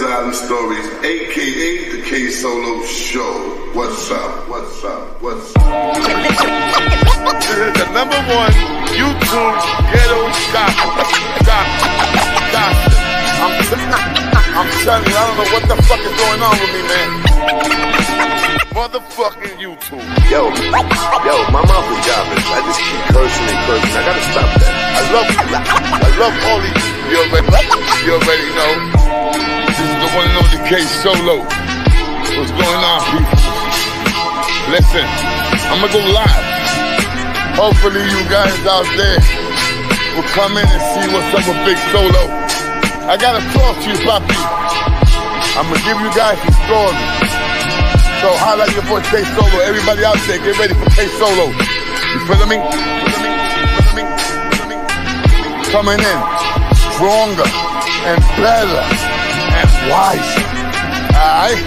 Island Stories, aka the K Solo Show. What's up? What's up? What's up? This is the #1 YouTube ghetto gospel. I'm telling you, I don't know what the fuck is going on with me, man. Motherfucking YouTube. Yo, my mouth is garbage. I just keep cursing and cursing. I gotta stop that. I love all these. You already know. This is the one and only K Solo. What's going on, people? Listen, I'm gonna go live. Hopefully you guys out there will come in and see what's up with Big Solo. I gotta talk to you, Bucky. I'm gonna give you guys some stories. So holla at your boy K Solo. Everybody out there, get ready for K Solo. You feeling me? Coming in stronger and better and wiser. Alright?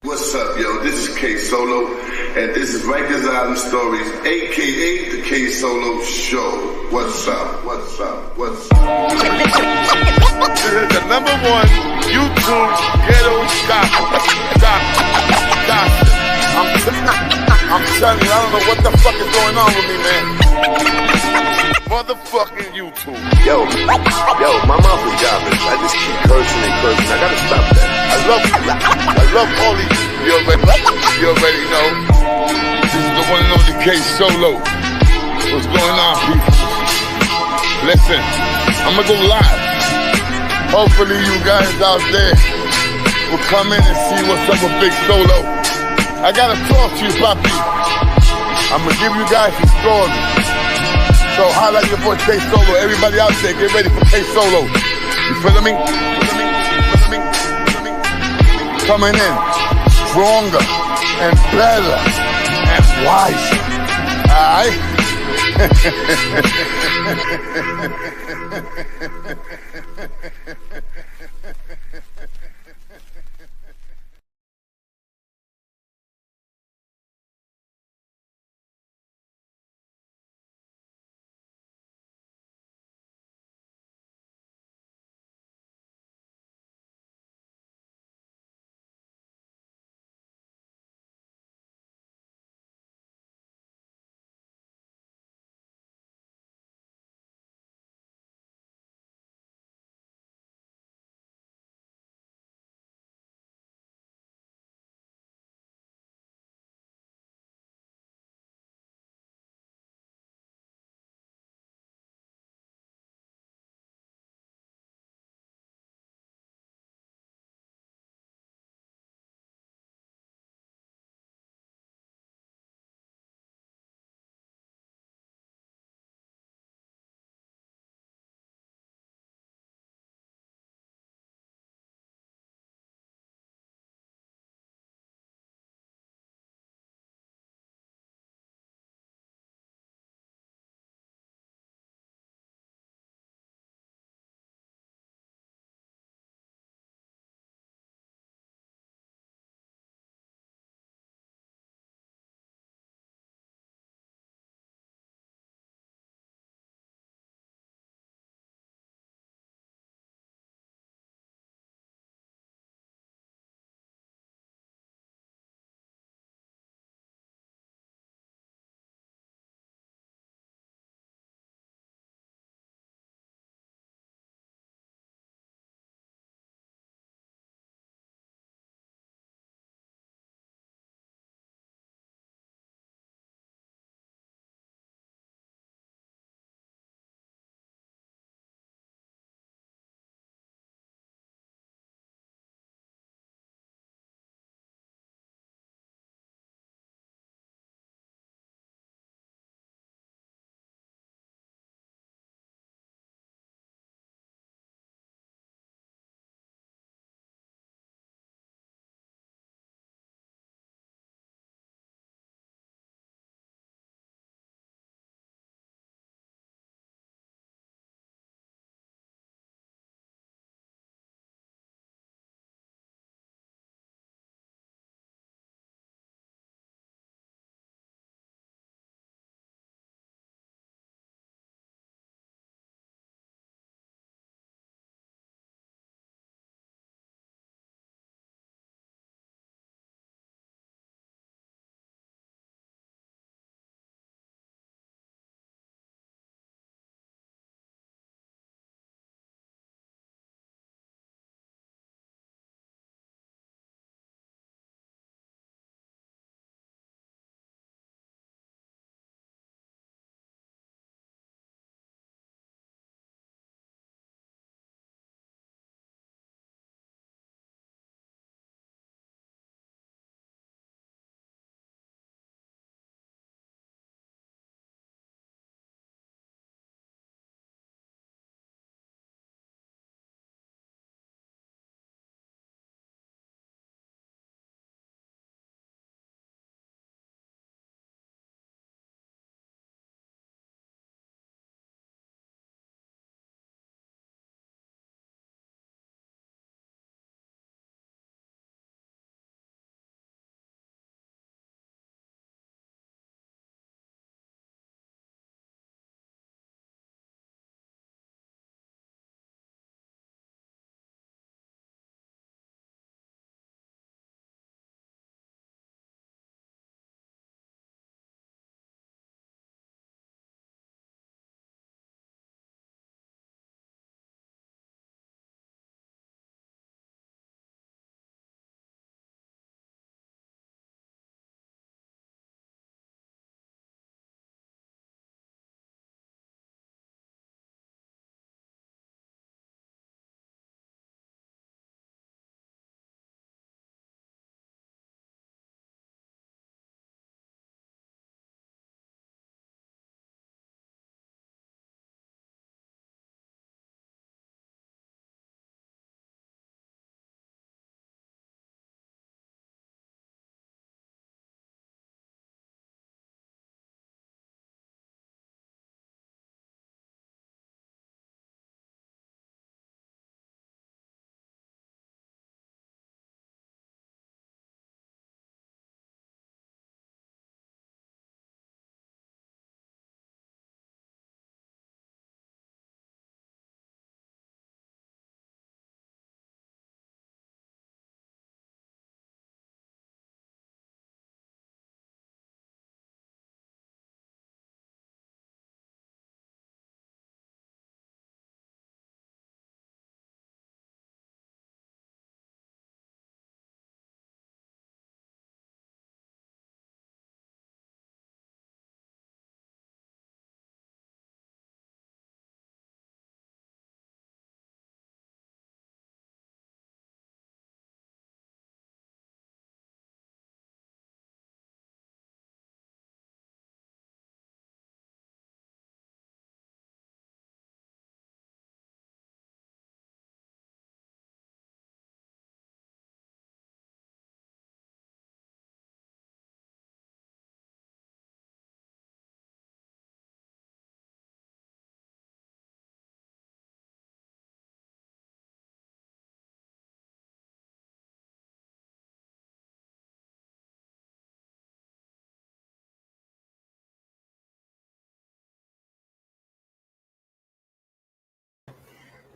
What's up, yo? This is K Solo, and this is Rikers Island Stories, aka the K Solo Show. What's up? What's up? What's up? This is the #1 YouTube ghetto gospel. I'm telling you, I don't know what the fuck is going on with me, man. Motherfucking YouTube. Yo, my mouth is garbage. I just keep cursing and cursing. I gotta stop that. I love all these. You already know. This is the one and only K Solo. What's going on, people? Listen, I'm gonna go live. Hopefully you guys out there will come in and see what's up with Big Solo. I gotta talk to you, Bucky. I'm gonna give you guys some stories. So holla at your boy K Solo. Everybody out there, get ready for K Solo. You feeling me? Coming in stronger and better and wiser. Alright?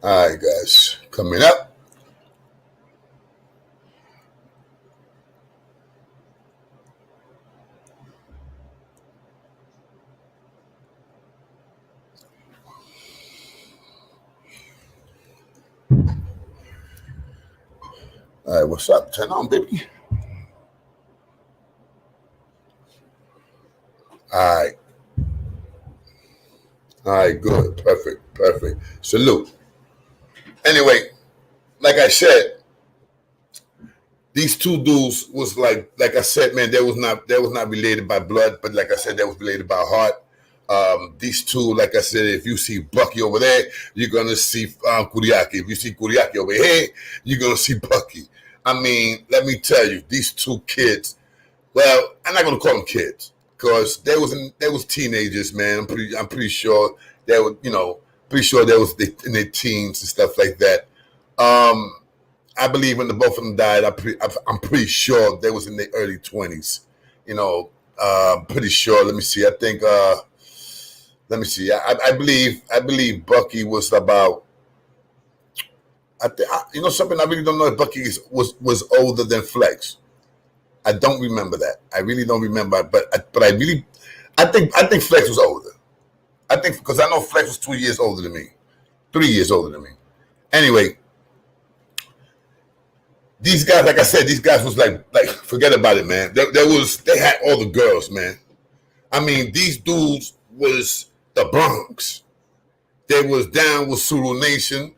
All right, guys, coming up. All right, what's up? Turn on, baby. All right. All right, good. Perfect. Perfect. Salute. Anyway, like I said, these two dudes was like I said, man, they was not related by blood, but like I said, they was related by heart. These two, like I said, if you see Bucky over there, you're gonna see Kuryaki. If you see Kuryaki over here, you're gonna see Bucky. I mean, let me tell you, these two kids. Well, I'm not gonna call them kids because they was teenagers, man. I'm pretty sure they were, pretty sure they was in their teens and stuff like that. I believe when the both of them died, I'm pretty sure they was in their early 20s. Pretty sure. Let me see. I think. Let me see. I believe Bucky was about. Something I really don't know if Bucky was older than Flex. I don't remember that. I really don't remember. But I think Flex was older. I think because I know Flex was 2 years older than me, 3 years older than me. Anyway, these guys, like I said, these guys was like forget about it, man. They had all the girls, man. I mean, these dudes was the Bronx. They was down with Sulu Nation.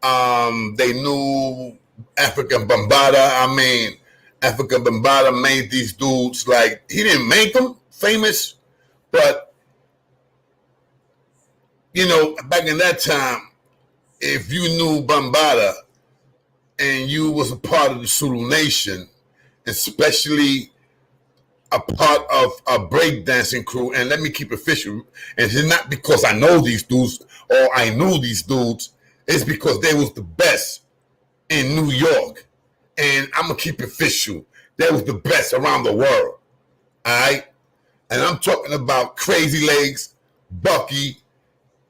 They knew African Bambaataa. I mean, African Bambaataa made these dudes like, he didn't make them famous, but back in that time, if you knew Bambaataa and you was a part of the Sulu Nation, especially a part of a breakdancing crew, and let me keep it official, and it's not because I know these dudes or I knew these dudes, it's because they was the best in New York. And I'm going to keep it official. They was the best around the world. All right? And I'm talking about Crazy Legs, Bucky,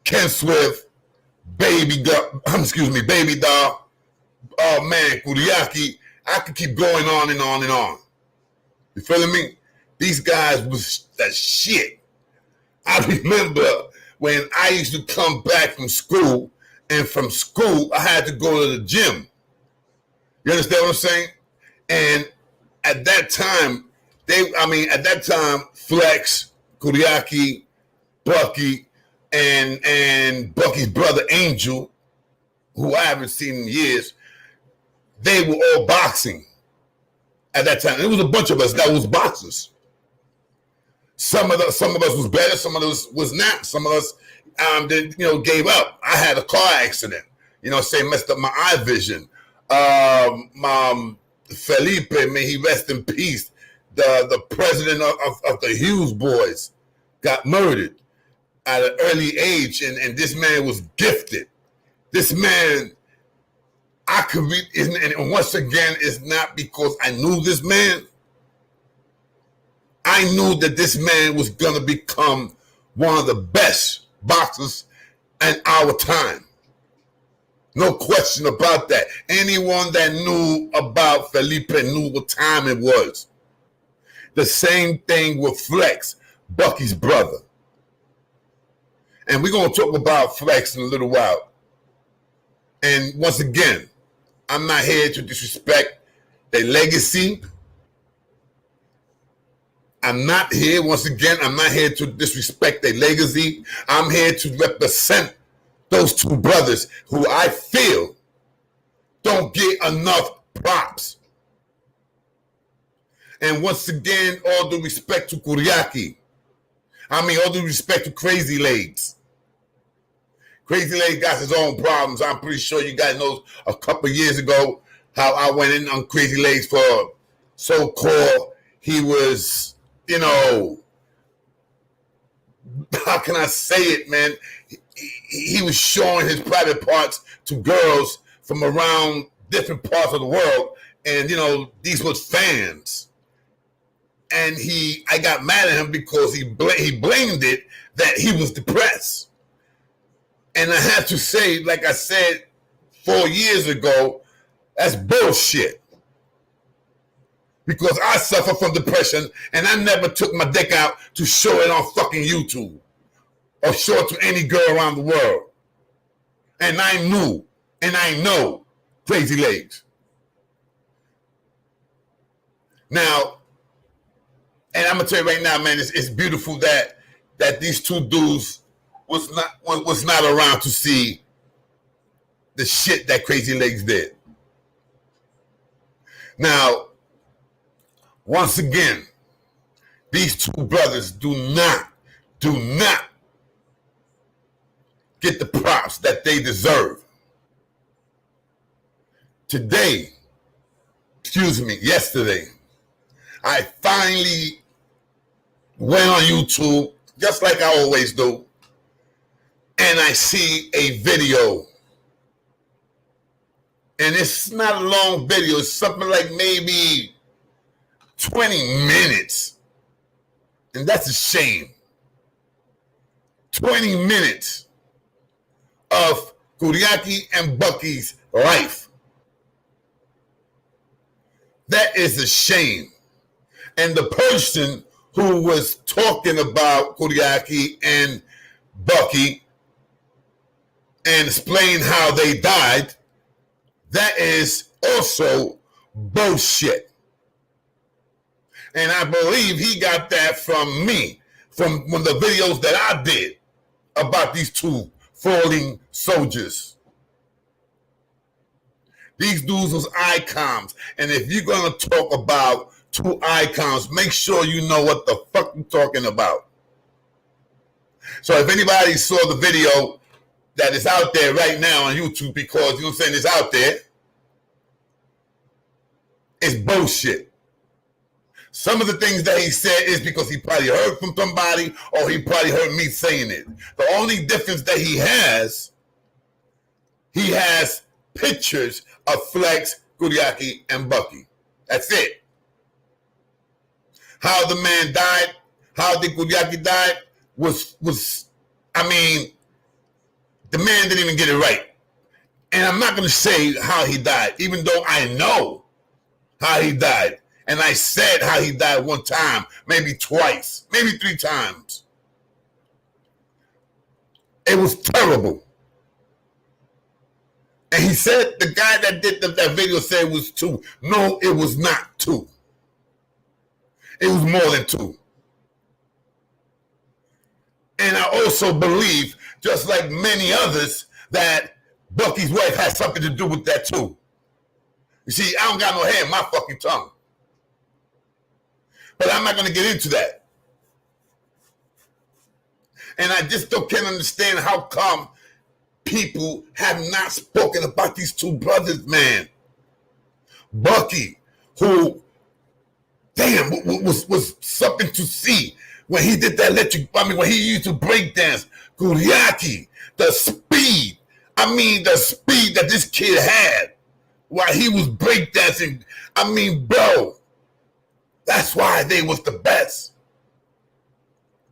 Ken Swift, Baby Doll, oh man, Kuryaki. I could keep going on and on and on. You feeling me? These guys was that shit. I remember when I used to come back from school, and from school, I had to go to the gym. You understand what I'm saying? And at that time, Flex, Kuryaki, Bucky, and Bucky's brother Angel, who I haven't seen in years, they were all boxing at that time. There was a bunch of us that was boxers. Some of us was better, some of us was not. Some of us gave up. I had a car accident, messed up my eye vision. Felipe, may he rest in peace, the president of the Hughes boys got murdered at an early age, and this man was gifted. This man, I could read, and once again, it's not because I knew this man. I knew that this man was going to become one of the best boxers in our time. No question about that. Anyone that knew about Felipe knew what time it was. The same thing with Flex, Bucky's brother. And we're going to talk about Flex in a little while. And once again, I'm not here to disrespect their legacy. I'm not here to disrespect their legacy. I'm here to represent those two brothers who I feel don't get enough props. And once again, all due respect to Kuryaki. All due respect to Crazy Legs. Crazy Legs got his own problems. I'm pretty sure you guys know a couple of years ago how I went in on Crazy Legs for so-called, he was, how can I say it, man? He was showing his private parts to girls from around different parts of the world. And, these was fans. And I got mad at him because he blamed it that he was depressed. And I have to say, like I said 4 years ago, that's bullshit. Because I suffer from depression and I never took my dick out to show it on fucking YouTube or show it to any girl around the world. And I knew and I know Crazy Legs. Now, and I'm gonna tell you right now, man, it's beautiful that these two dudes was not around to see the shit that Crazy Legs did. Now, once again, these two brothers do not get the props that they deserve. Yesterday, I finally went on YouTube, just like I always do, and I see a video. And it's not a long video, it's something like maybe 20 minutes. And that's a shame. 20 minutes of Kuryaki and Bucky's life. That is a shame. And the person who was talking about Kuryaki and Bucky and explain how they died, that is also bullshit. And I believe he got that from me, from one of the videos that I did about these two falling soldiers. These dudes was icons. And if you're going to talk about two icons, make sure you know what the fuck you're talking about. So if anybody saw the video that is out there right now on YouTube, because, you know what I'm saying, it's out there, it's bullshit. Some of the things that he said is because he probably heard from somebody or he probably heard me saying it. The only difference that he has pictures of Flex, Kuryaki, and Bucky. That's it. How the man died, how the Kuryaki died was the man didn't even get it right. And I'm not going to say how he died, even though I know how he died. And I said how he died one time, maybe twice, maybe 3 times. It was terrible. And he said, the guy that did that video said it was 2. No, it was not 2. It was more than 2. And I also believe, just like many others, that Bucky's wife had something to do with that too. You see, I don't got no hair in my fucking tongue. But I'm not going to get into that. And I just can't understand how come people have not spoken about these two brothers, man. Bucky, who, damn, was something to see when he did that when he used to break dance. Kuryaki, the speed that this kid had while he was breakdancing. Bro, that's why they was the best.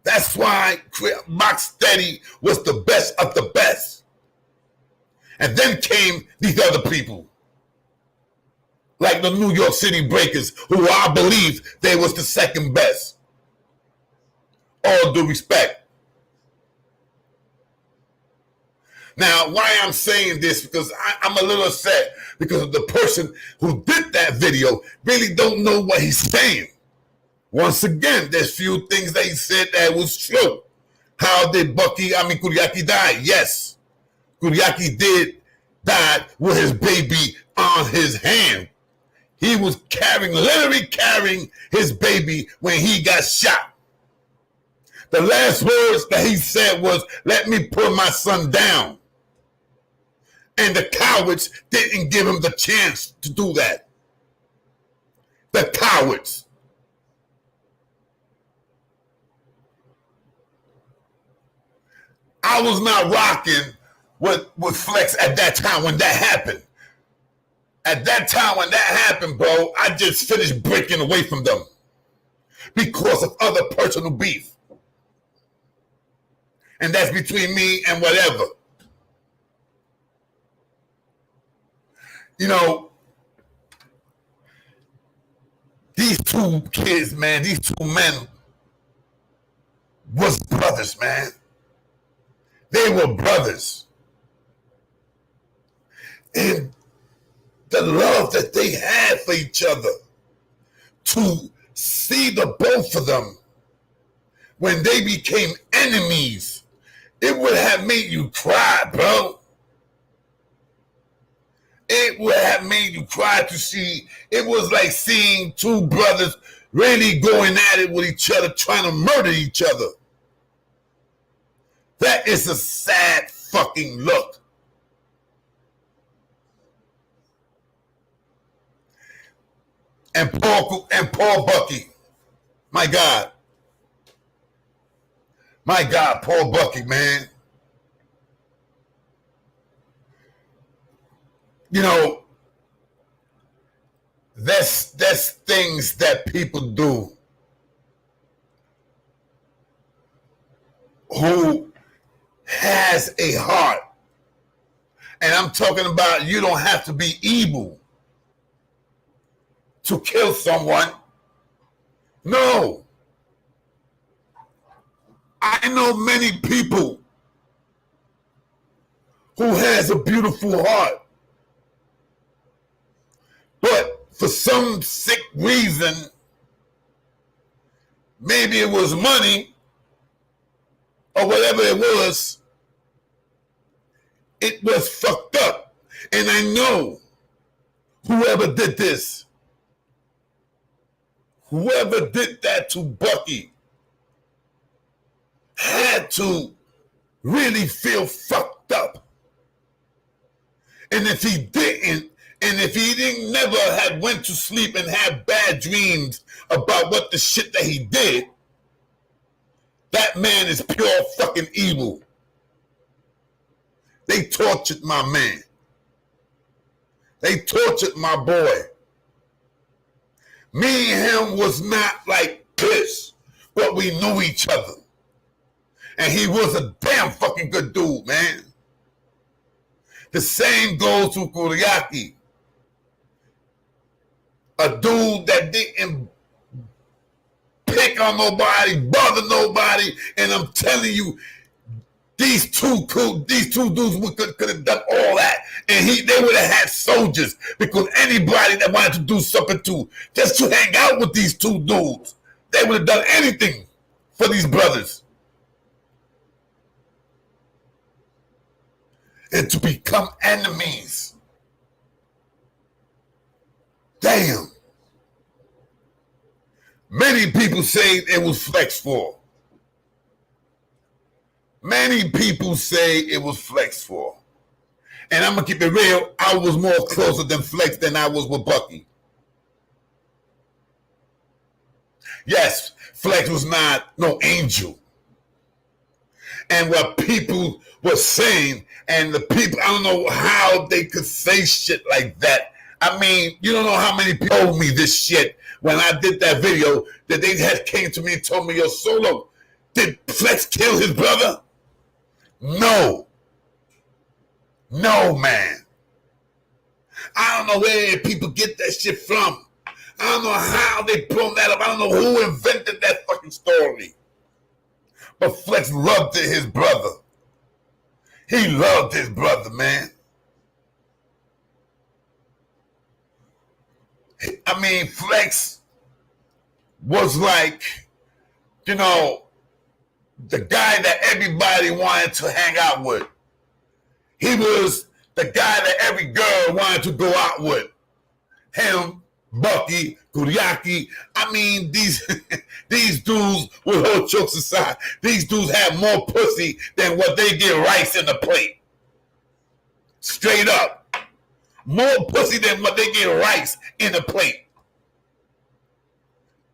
That's why Box Steady was the best of the best. And then came these other people, like the New York City Breakers, who I believe they was the second best. All due respect. Now, why I'm saying this, because I'm a little upset because of the person who did that video really don't know what he's saying. Once again, there's few things that he said that was true. How did Kuryaki die? Yes. Kuryaki did die with his baby on his hand. He was literally carrying his baby when he got shot. The last words that he said was, "Let me put my son down." And the cowards didn't give him the chance to do that. The cowards. I was not rocking with Flex at that time when that happened. At that time when that happened, bro, I just finished breaking away from them because of other personal beef. And that's between me and whatever. You know, these two kids, man, these two men was brothers, man. They were brothers. And the love that they had for each other, to see the both of them when they became enemies, it would have made you cry, bro. It would have made you cry to see. It was like seeing two brothers really going at it with each other, trying to murder each other. That is a sad fucking look. And poor Bucky. My God, poor Bucky, man. You know, that's things that people do who has a heart. And I'm talking about, you don't have to be evil to kill someone. No. I know many people who has a beautiful heart, but for some sick reason, maybe it was money or whatever it was fucked up. And I know whoever did this, whoever did that to Bucky, had to really feel fucked up. And if he didn't, and if he didn't never had went to sleep and had bad dreams about what the shit that he did, that man is pure fucking evil. They tortured my man. They tortured my boy. Me and him was not like this, but we knew each other. And he was a damn fucking good dude, man. The same goes to Kuryaki. A dude that didn't pick on nobody, bother nobody, and I'm telling you, these two dudes could have done all that, and they would have had soldiers, because anybody that wanted to do something just to hang out with these two dudes, they would have done anything for these brothers. And to become enemies. Damn. Many people say it was Flex for. Many people say it was Flex for. And I'm going to keep it real. I was more closer than Flex than I was with Bucky. Yes, Flex was not no angel. And what people were saying, and the people, I don't know how they could say shit like that. I mean, you don't know how many people told me this shit when I did that video, that they had came to me and told me, yo, Solo, did Flex kill his brother? No. No, man. I don't know where people get that shit from. I don't know how they blown that up. I don't know who invented that fucking story. But Flex loved his brother. He loved his brother, man. I mean, Flex was like, you know, the guy that everybody wanted to hang out with. He was the guy that every girl wanted to go out with. Him, Bucky, Kuryaki. I mean, these dudes, with whole jokes aside, these dudes have more pussy than what they get rice in the plate. Straight up. More pussy than what they get rice in the plate.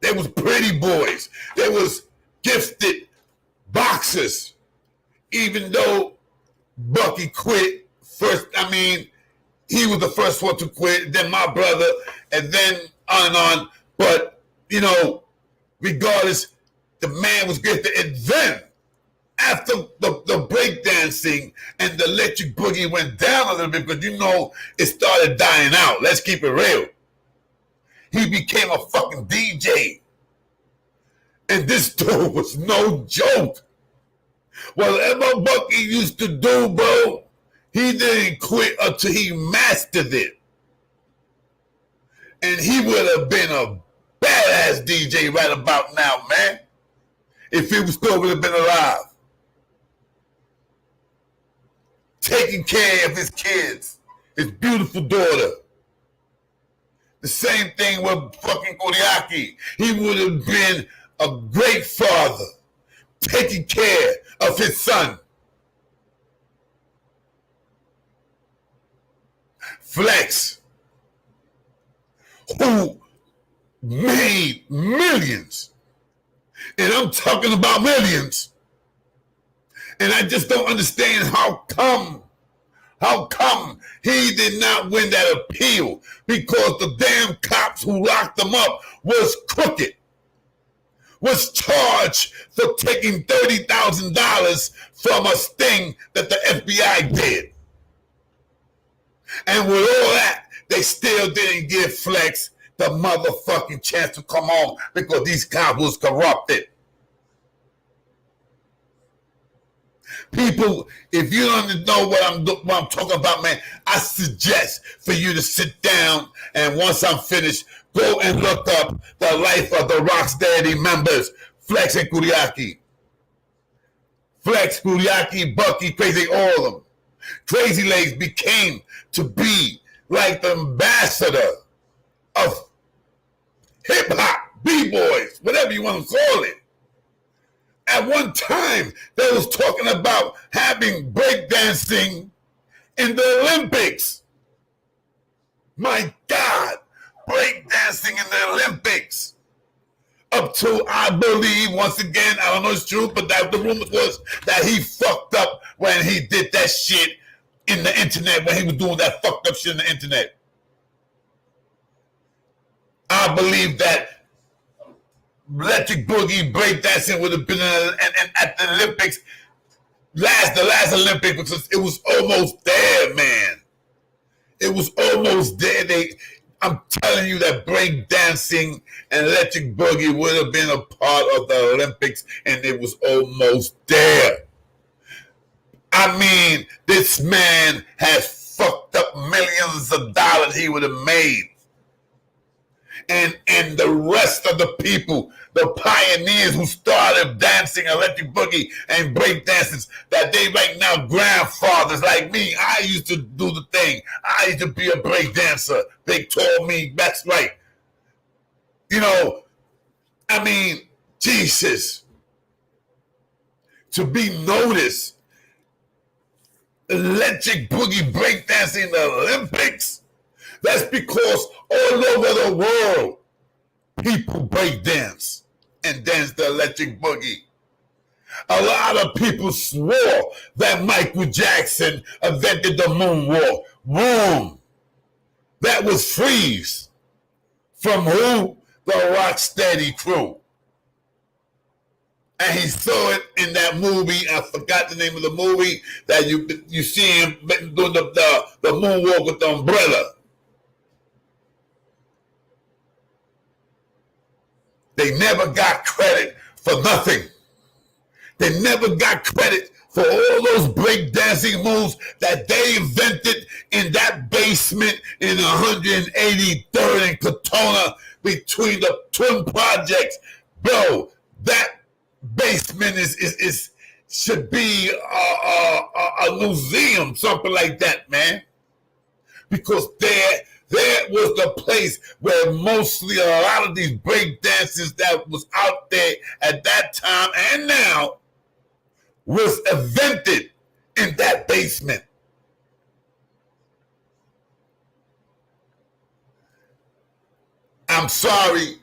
They was pretty boys. They was gifted boxers. Even though Bucky quit first, I mean, he was the first one to quit, then my brother, and then on and on. But, you know, regardless, the man was gifted. And then, after the breakdancing and the electric boogie went down a little bit, because you know it started dying out. Let's keep it real. He became a fucking DJ. And this dude was no joke. Whatever Bucky used to do, bro, he didn't quit until he mastered it. And he would have been a badass DJ right about now, man, if he was still would have been alive. Taking care of his kids, his beautiful daughter. The same thing with fucking Kuryaki. He would have been a great father, taking care of his son. Flex, who made millions, and I'm talking about millions, and I just don't understand how come he did not win that appeal, because the damn cops who locked him up was crooked, was charged for taking $30,000 from a sting that the FBI did. And with all that, they still didn't give Flex the motherfucking chance to come on, because these cops was corrupted. People, if you don't know what I'm talking about, man, I suggest for you to sit down, and once I'm finished, go and look up the life of the Rocksteady members, Flex and Kuryaki. Flex, Kuryaki, Bucky, Crazy, all of them. Crazy Legs became to be like the ambassador of hip-hop, b-boys, whatever you want to call it. At one time, they was talking about having breakdancing in the Olympics. My God, breakdancing in the Olympics. Up to, I believe, once again, I don't know if it's true, but that the rumor was that he fucked up when he did that shit in the internet, when he was doing that fucked up shit in the internet. I believe that Electric Boogie breakdancing would have been at the Olympics, the last Olympics, because it was almost there, man. It was almost there. I'm telling you that breakdancing and Electric Boogie would have been a part of the Olympics, and it was almost there. I mean, this man has fucked up millions of dollars he would have made. And the rest of the people, the pioneers who started dancing Electric Boogie and break dances, that they right now grandfathers like me. I used to do the thing. I used to be a break dancer. They told me, that's right. You know, I mean, Jesus. To be noticed, Electric Boogie breakdancing in the Olympics, that's because all over the world, people break dance and dance the Electric Boogie. A lot of people swore that Michael Jackson invented the moonwalk. Wrong. That was Freeze. From who? The Rocksteady crew. And he saw it in that movie. I forgot the name of the movie, that you see him doing the moonwalk with the umbrella. They never got credit for nothing. They never got credit for all those breakdancing moves that they invented in that basement in 183rd and Katona between the twin projects. Bro, that basement is should be a museum, something like that, man. Because there was the place where mostly a lot of these break dances that was out there at that time and now was invented in that basement. I'm sorry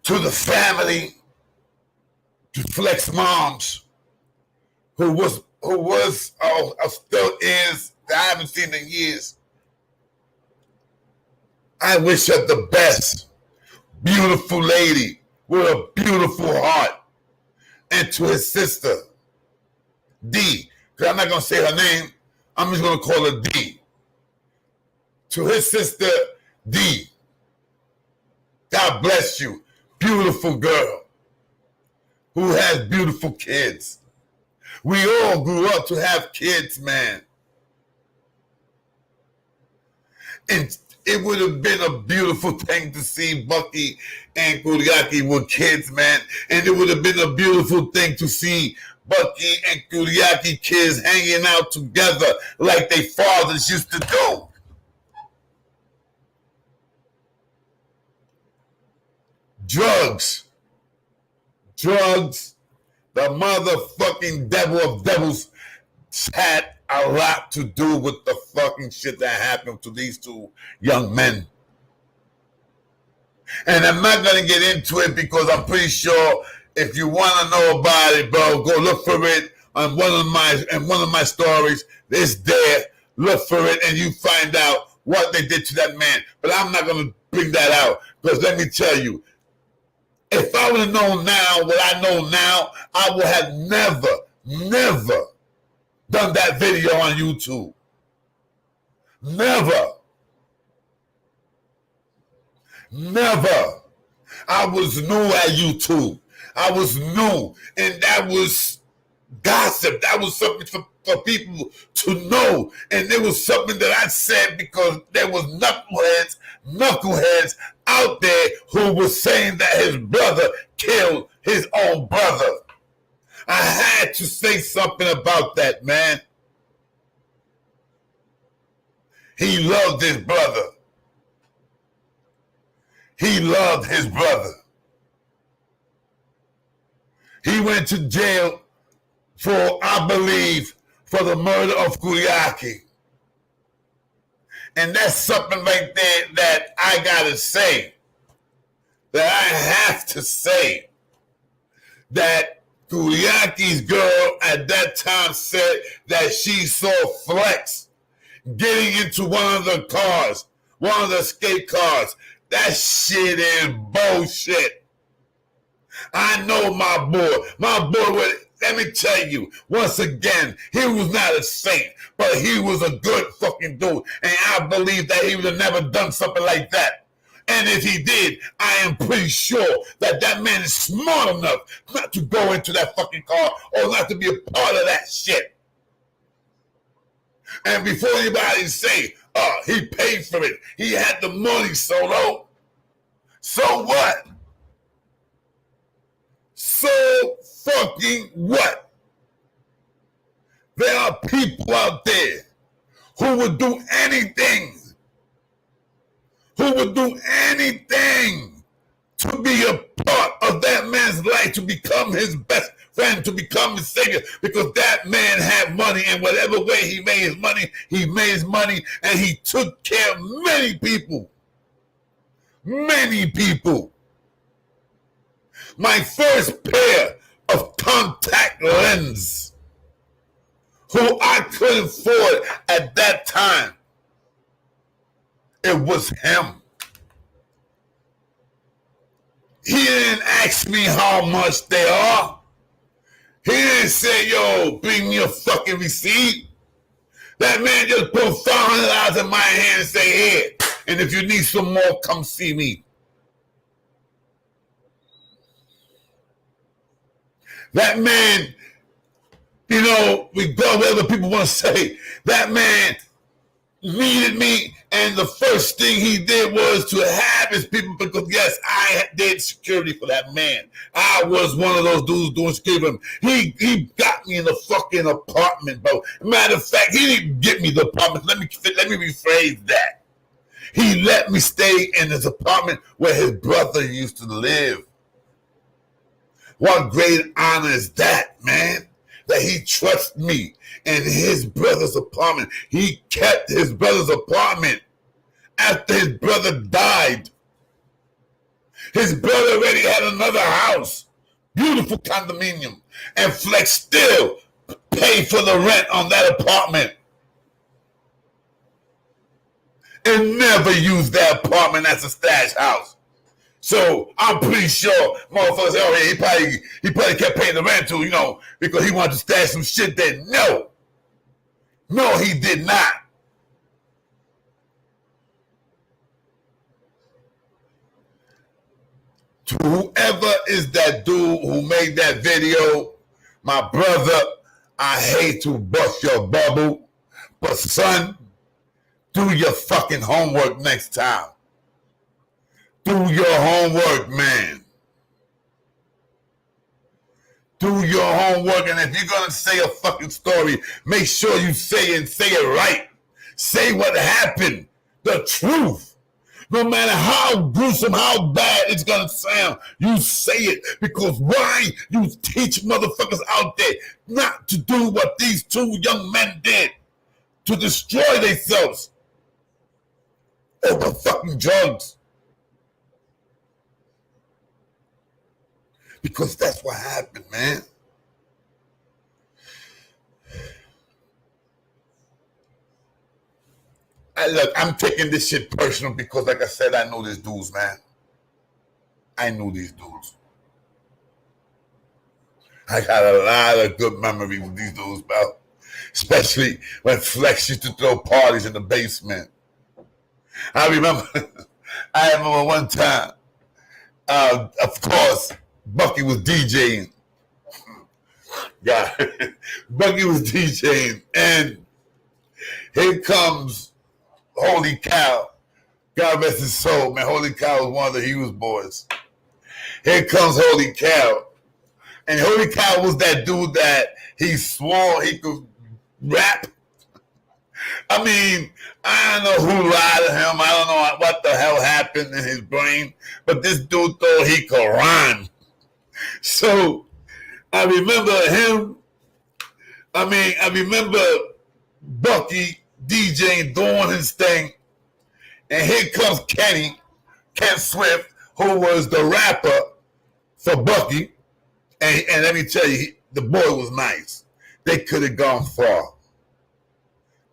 to the family, to Flex moms, who still is, I haven't seen in years. I wish her the best. Beautiful lady with a beautiful heart. And to his sister, D, because I'm not going to say her name. I'm just going to call her D. To his sister, D, God bless you. Beautiful girl who has beautiful kids. We all grew up to have kids, man. And it would have been a beautiful thing to see Bucky and Kuryaki with kids, man. And it would have been a beautiful thing to see Bucky and Kuryaki kids hanging out together like their fathers used to do. Drugs. The motherfucking devil of devils had a lot to do with the fucking shit that happened to these two young men. And I'm not going to get into it because I'm pretty sure if you want to know about it, bro, go look for it on one of my stories. It's there. Look for it and you find out what they did to that man. But I'm not going to bring that out because let me tell you, if I would have known now what I know now, I would have never done that video on YouTube. Never. I was new at YouTube. I was new. And that was gossip. That was something for people to know. And it was something that I said because there was knuckleheads out there who was saying that his brother killed his own brother. I had to say something about that, man. He loved his brother. He went to jail for, I believe, for the murder of Kuryaki. And that's something right there that I gotta say. That I have to say. That Kuryaki's girl at that time said that she saw Flex getting into one of the cars, one of the skate cars. That shit is bullshit. I know my boy. My boy would, let me tell you, once again, he was not a saint, but he was a good fucking dude. And I believe that he would have never done something like that. And if he did, I am pretty sure that that man is smart enough not to go into that fucking car or not to be a part of that shit. And before anybody say, oh, he paid for it, he had the money, Solo. So what? So fucking what? There are people out there who would do anything, to be a part of that man's life, to become his best friend, to become his savior, because that man had money, and whatever way he made his money, and he took care of many people. My first pair of contact lens, who I couldn't afford at that time, it was him. He didn't ask me how much they are. He didn't say, yo, bring me a fucking receipt. That man just put $500 in my hand and say, here, and if you need some more, come see me. That man, you know, regardless of whatever people want to say, that man needed me, and the first thing he did was to have his people, because yes, I did security for that man. I was one of those dudes doing security for him. He got me in the fucking apartment, bro. Matter of fact, he didn't get me the apartment. Let me rephrase that. He let me stay in his apartment where his brother used to live. What great honor is that, man? That he trusts me in his brother's apartment. He kept his brother's apartment after his brother died. His brother already had another house, beautiful condominium, and Flex still paid for the rent on that apartment and never used that apartment as a stash house. So I'm pretty sure motherfuckers say, oh yeah, he probably kept paying the rent too, because he wanted to stash some shit there. No, he did not. To whoever is that dude who made that video, my brother, I hate to bust your bubble, but son, do your fucking homework next time. Do your homework, man. Do your homework, and if you're gonna say a fucking story, make sure you say it right. Say what happened, the truth. No matter how gruesome, how bad it's gonna sound, you say it, because why? You teach motherfuckers out there not to do what these two young men did, to destroy themselves over fucking drugs. Because that's what happened, man. Look, I'm taking this shit personal because, like I said, I know these dudes, man. I knew these dudes. I got a lot of good memories with these dudes, bro. Especially when Flex used to throw parties in the basement. I remember one time, of course, Bucky was DJing. Yeah, Bucky was DJing, and here comes Holy Cow. God rest his soul, man. Holy Cow was one of the Hughes boys. Here comes Holy Cow. And Holy Cow was that dude that he swore he could rap. I mean, I don't know who lied to him. I don't know what the hell happened in his brain. But this dude thought he could rhyme. So I remember him. I remember Bucky DJing, doing his thing. And here comes Ken Swift, who was the rapper for Bucky. And let me tell you, the boy was nice. They could have gone far.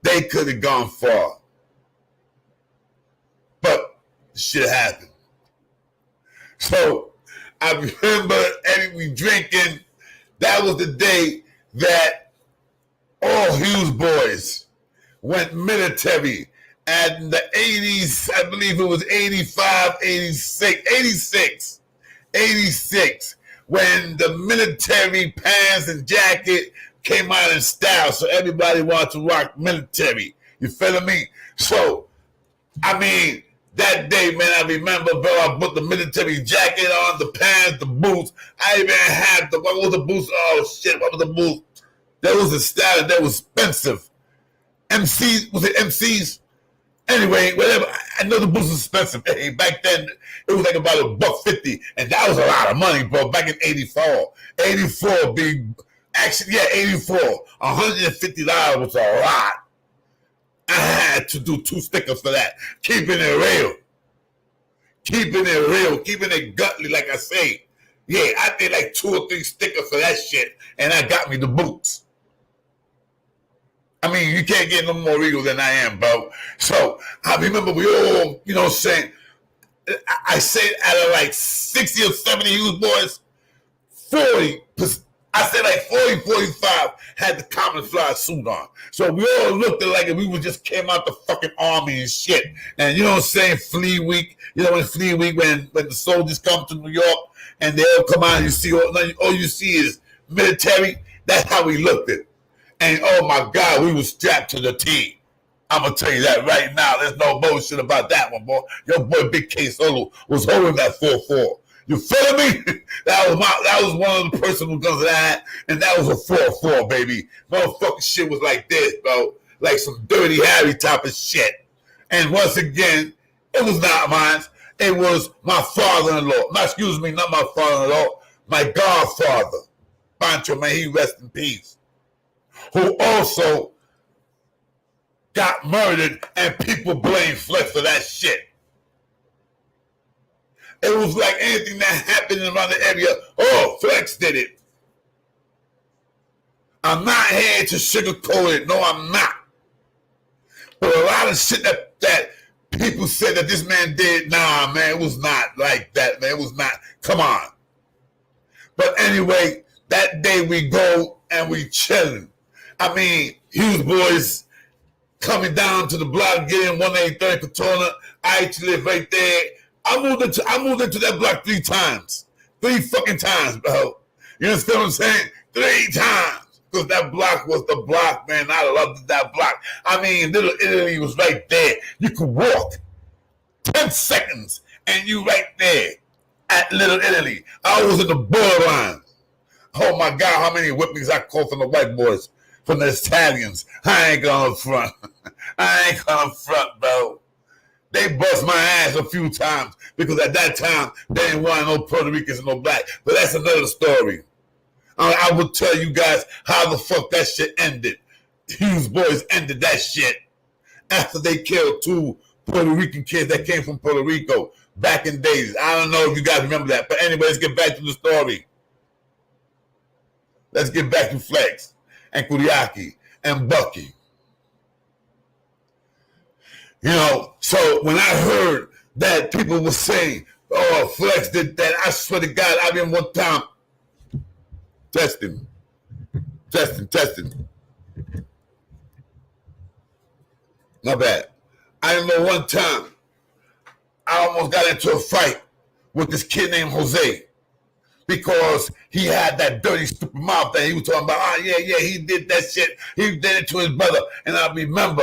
They could have gone far. But shit happened. So I remember we drinking. That was the day that all Hughes boys went military. And in the 80s, I believe it was 85, 86, when the military pants and jacket came out in style. So everybody wanted to rock military. You feel me? So, I mean, that day, man, I remember, bro, I put the military jacket on, the pants, the boots. I even had what was the boots? Oh, shit, what was the boots? That was the style, that was expensive. MCs, was it MCs? Anyway, whatever. I know the boots was expensive. Hey, back then, it was like about $1.50, and that was a lot of money, bro. Back in '84, actually, yeah, '84, $150 was a lot. I had to do 2 stickers for that. Keeping it real, keeping it gutly, like I say. Yeah, I did like 2 or 3 stickers for that shit, and I got me the boots. I mean, you can't get no more regal than I am, bro. So I remember we all, saying, I said out of like 60 or 70 Hughes boys, 40, I said like 40, 45 had the camouflage suit on. So we all looked like we just came out the fucking army and shit. And you know what I'm saying, Flea Week, when Flea Week, when the soldiers come to New York and they all come out and you see, all you see is military. That's how we looked at it. And oh my God, we was strapped to the T. I'm gonna tell you that right now. There's no bullshit about that one, boy. Your boy Big K Solo was holding that 4-4. You feel me? That was one of the personal guns that I had, and that was a 4-4, baby. Motherfucking shit was like this, bro. Like some Dirty Harry type of shit. And once again, it was not mine. It was my father-in-law. Not my father-in-law. My godfather. Pancho, may he rest in peace. Who also got murdered, and people blame Flex for that shit. It was like anything that happened around the area, oh, Flex did it. I'm not here to sugarcoat it. No, I'm not. But a lot of shit that people said that this man did. Nah, man, it was not like that, man. It was not. Come on. But anyway, that day we go and we chilling. I mean, Hughes boys coming down to the block, getting 183rd Katona. I used to live right there. I moved into that block 3 times. 3 fucking times, bro. You understand what I'm saying? 3 times. Because that block was the block, man. I loved that block. I mean, Little Italy was right there. You could walk 10 seconds and you right there at Little Italy. I was in the borderline. Oh my God, how many whippings I caught from the white boys, from the Italians. I ain't gonna front. I ain't gonna front, bro. They bust my ass a few times because at that time, they didn't want no Puerto Ricans and no black. But that's another story. I will tell you guys how the fuck that shit ended. Hughes boys ended that shit after they killed 2 Puerto Rican kids that came from Puerto Rico back in days. I don't know if you guys remember that. But anyway, let's get back to the story. Let's get back to Flex and Kuryaki and Bucky. You know, so when I heard that people were saying, oh, Flex did that, I swear to God, I mean, one time, testing. Not bad. I remember one time, I almost got into a fight with this kid named Jose because he had that dirty, stupid mouth that he was talking about. Oh, yeah, he did that shit. He did it to his brother. And I remember,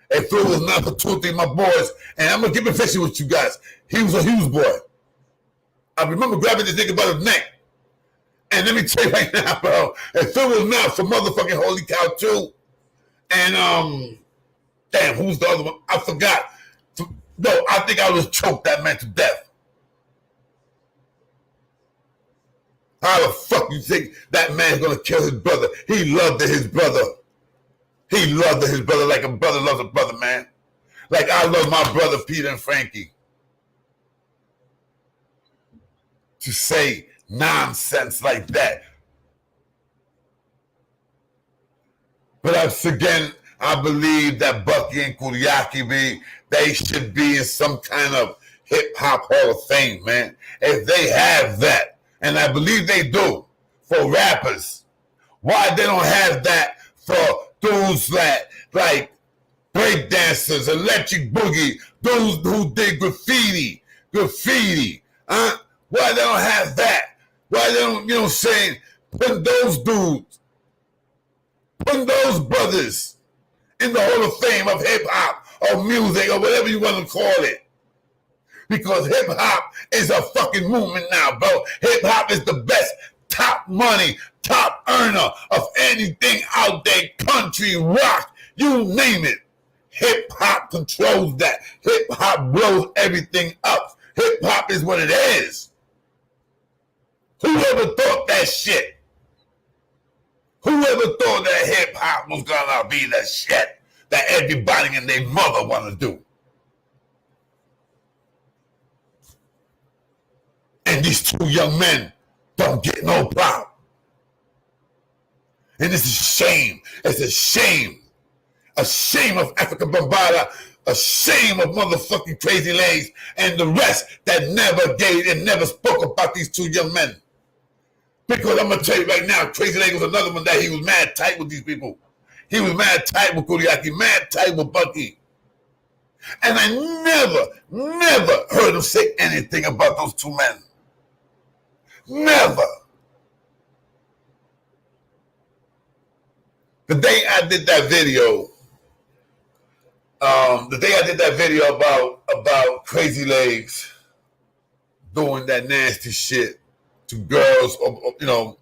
if it was not for 2 or 3 of my boys, and I'm going to keep it fishy with you guys, he was a Hughes boy. I remember grabbing this nigga by the neck. And let me tell you right now, bro, if it was not for motherfucking Holy Cow 2, and, damn, who's the other one? I forgot. No, I think I was choked that man to death. How the fuck you think that man's gonna kill his brother? He loved his brother. He loved his brother like a brother loves a brother, man. Like I love my brother Peter and Frankie. To say nonsense like that. But again, I believe that Bucky and Kuryaki, they should be in some kind of hip-hop Hall of Fame, man. If they have that, and I believe they do, for rappers, why they don't have that for those like breakdancers, electric boogie, those who did graffiti, huh? Why they don't have that? Why they don't, you know what I'm saying, put those dudes, put those brothers in the Hall of Fame of hip-hop or music or whatever you want to call it. Because hip-hop is a fucking movement now, bro. Hip-hop is the best top money, top earner of anything out there, country, rock, you name it. Hip-hop controls that. Hip-hop blows everything up. Hip-hop is what it is. Whoever thought that shit? Whoever thought that hip-hop was gonna be the shit that everybody and their mother wanna do? And these 2 young men don't get no problem. And this is a shame. It's a shame. A shame of Africa Bambaataa, a shame of motherfucking Crazy Legs and the rest that never gave and never spoke about these 2 young men. Because I'm going to tell you right now, Crazy Legs was another one that he was mad tight with these people. He was mad tight with Kuryaki, mad tight with Bucky. And I never heard him say anything about those 2 men. Never. The day I did that video, about Crazy Legs doing that nasty shit to girls, you know,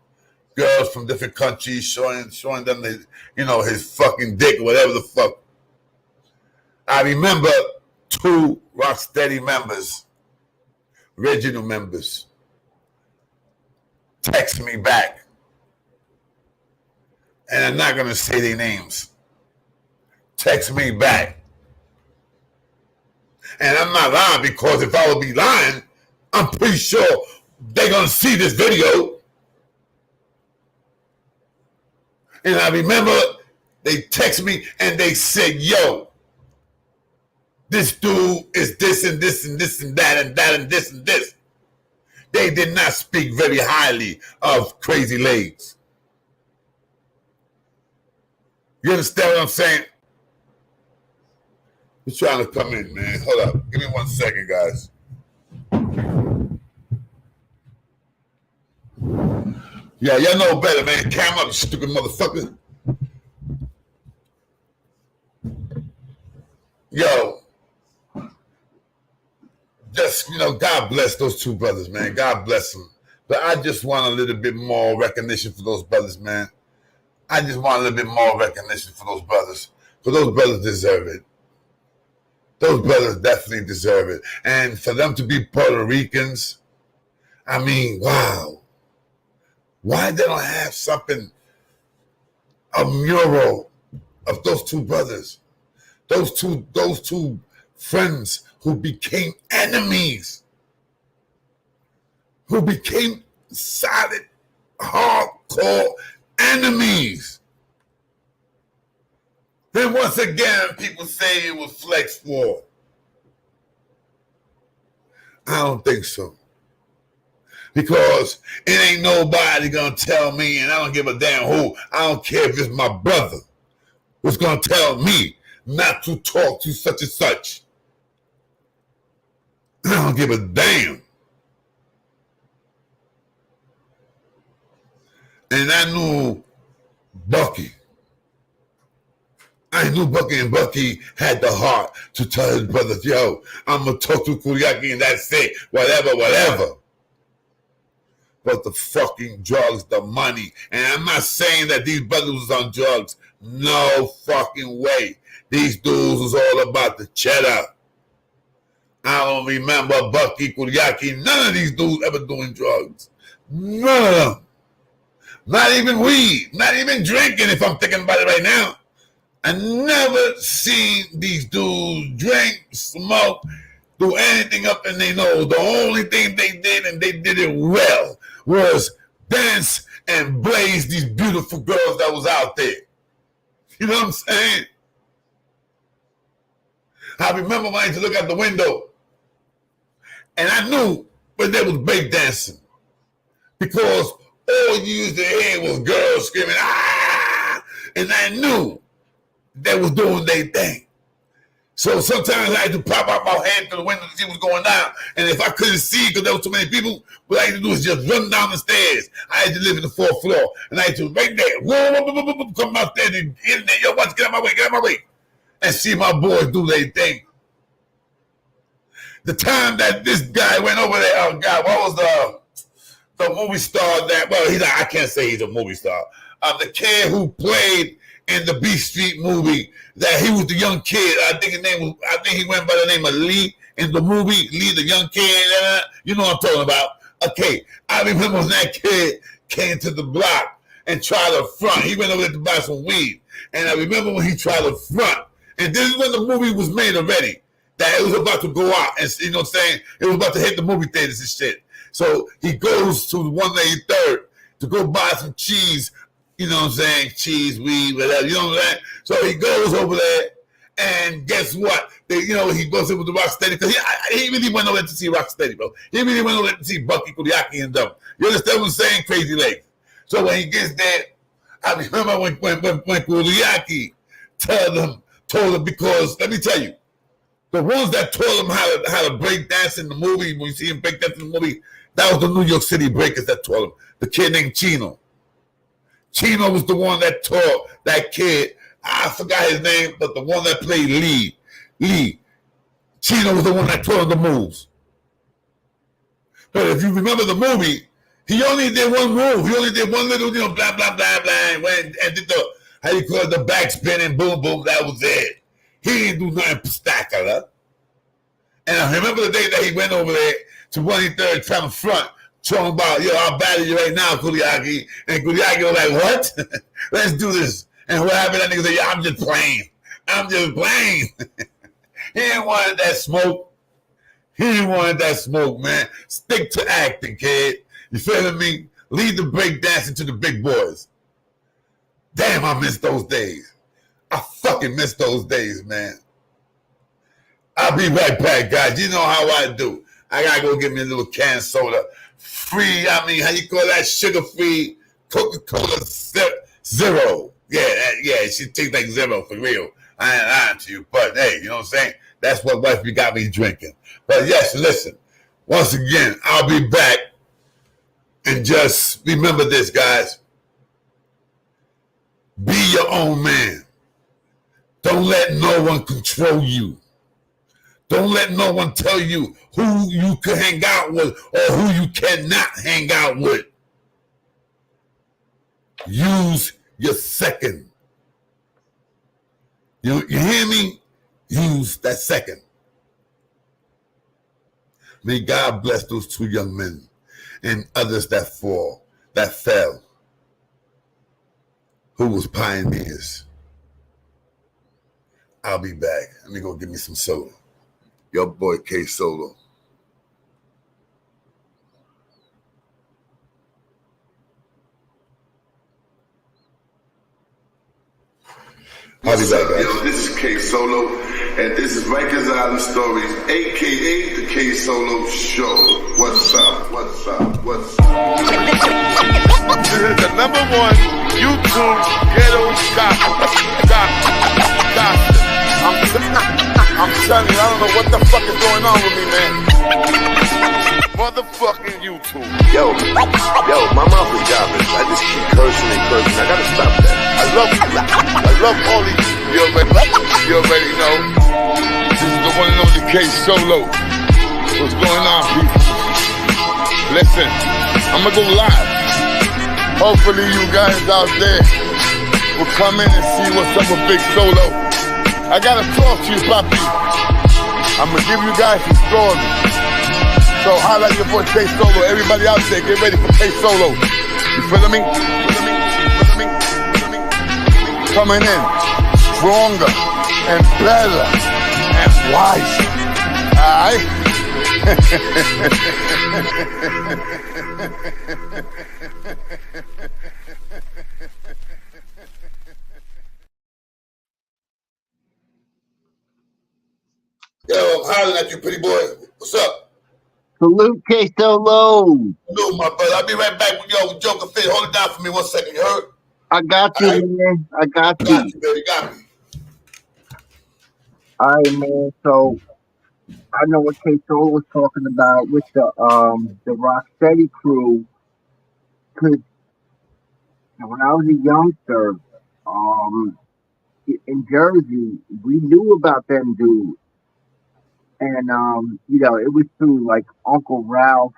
girls from different countries, showing them his, you know, his fucking dick or whatever the fuck. I remember 2 Rocksteady members, original members, text me back. And I'm not going to say their names. Text me back. And I'm not lying, because if I would be lying, I'm pretty sure they're going to see this video. And I remember they text me and they said, yo, this dude is this and this and this and that and that and this and this. They did not speak very highly of Crazy Legs. You understand what I'm saying? He's trying to come in, man. Hold up. Give me 1 second, guys. Yeah, y'all know better, man. Cam up, you stupid motherfucker. Yo. Just, God bless those two brothers, man. God bless them. But I just want a little bit more recognition for those brothers, man. I just want a little bit more recognition for those brothers. Because those brothers deserve it. Those brothers definitely deserve it. And for them to be Puerto Ricans, I mean, wow. Why they don't have something, a mural of those two brothers? Those two friends who became enemies, who became solid, hardcore enemies. Then once again, people say it was Flex War. I don't think so. Because it ain't nobody gonna tell me, and I don't give a damn who. I don't care if it's my brother who's gonna tell me not to talk to such and such. I don't give a damn. And I knew Bucky. I knew Bucky, and Bucky had the heart to tell his brothers, yo, I'm going to talk to Kuryaki and that's it, whatever. But the fucking drugs, the money, and I'm not saying that these brothers was on drugs. No fucking way. These dudes was all about the cheddar. I don't remember Bucky, Kuryaki, none of these dudes ever doing drugs. None of them. Not even weed, not even drinking if I'm thinking about it right now. I never seen these dudes drink, smoke, do anything up in their nose. The only thing they did, and they did it well, was dance and blaze these beautiful girls that was out there. You know what I'm saying? I remember when I used to look out the window, and I knew when they was break dancing, because all you used to hear was girls screaming, ah! And I knew they was doing their thing. So sometimes I had to pop out my head through the window to see what's going on. And if I couldn't see because there was too many people, what I had to do is just run down the stairs. I had to live in the 4th floor. And I had to right there, whoa, come out there and get in there. Yo, watch, get out my way. And see my boys do their thing. The time that this guy went over there, oh God, what was the movie star that, well, I can't say he's a movie star. The kid who played in the Beach Street movie, that he was the young kid. I think he went by the name of Lee in the movie. Lee, the young kid. You know what I'm talking about. Okay, I remember when that kid came to the block and tried to front. He went over there to buy some weed. And I remember when he tried to front. And this is when the movie was made already. That it was about to go out. And you know what I'm saying? It was about to hit the movie theaters and shit. So he goes to 183rd to go buy some cheese. You know what I'm saying? Cheese, weed, whatever. You know what I'm saying? So he goes over there, and guess what? He goes in with the Rocksteady, because he really went over there to see Rocksteady, bro. He really went over there to see Bucky, Kuryaki, and them. You understand what I'm saying? Crazy Legs. So when he gets there, I remember when Kuryaki told him, because let me tell you, the ones that told him how to break dance in the movie, when you see him break dance in the movie, that was the New York City Breakers that told him. The kid named Chino. Chino was the one that taught that kid. I forgot his name, but the one that played Lee. Chino was the one that taught him the moves. But if you remember the movie, he only did one move. He only did one little, blah, blah, blah, blah, and went and did the, how you call it, the backspin and boom, boom, that was it. He didn't do nothing spectacular. And I remember the day that he went over there to 183rd trying to front, talking about, yo, I'll battle you right now, Kuryaki. And Kuryaki was like, what? Let's do this. And what happened? That nigga said, yeah, I'm just playing. He didn't want that smoke. He didn't want that smoke, man. Stick to acting, kid. You feeling me? Lead the break dancing to the big boys. Damn, I miss those days. I fucking miss those days, man. I'll be right back, guys. You know how I do. I gotta go get me a little canned soda. Free, I mean, how you call that? Sugar-free Coca-Cola Zero. Yeah, she tastes like zero for real. I ain't lying to you. But hey, you know what I'm saying? That's what wifey got me drinking. But yes, listen. Once again, I'll be back. And just remember this, guys. Be your own man. Don't let no one control you. Don't let no one tell you who you can hang out with or who you cannot hang out with. Use your second. You hear me? Use that second. May God bless those two young men and others that fell, who was pioneers. I'll be back. Let me go get me some soda. Your boy K Solo. I'll be back, guys. Yo, this is K Solo, and this is Rikers Island Stories, aka the K Solo Show. What's up? What's up? What's up? This is the #1 YouTube ghetto gossip. I'm telling you, I don't know what the fuck is going on with me, man. Motherfucking YouTube. Yo, my mouth is garbage. I just keep cursing and cursing. I gotta stop that. I love all these. You already know. This is the one and only K Solo. What's going on, people? Listen, I'm gonna go live. Hopefully you guys out there will come in and see what's up with Big Solo. I gotta talk to you, Papi. I'm gonna give you guys some stories. So holla at your boy K Solo. Everybody out there, get ready for K Solo. You feeling me? Coming in stronger and better and wiser. Alright? Yo, I'm hollering at you, pretty boy. What's up? Salute K Solo. No, my brother. I'll be right back with yo, Joker Fit. Hold it down for me 1 second, you heard? I got you, right. man. I got you. Got you, baby. Got me. All right, man. So I know what K Solo was talking about with the Rocksteady crew. Cause when I was a youngster, in Jersey, we knew about them dudes. And it was through like Uncle Ralph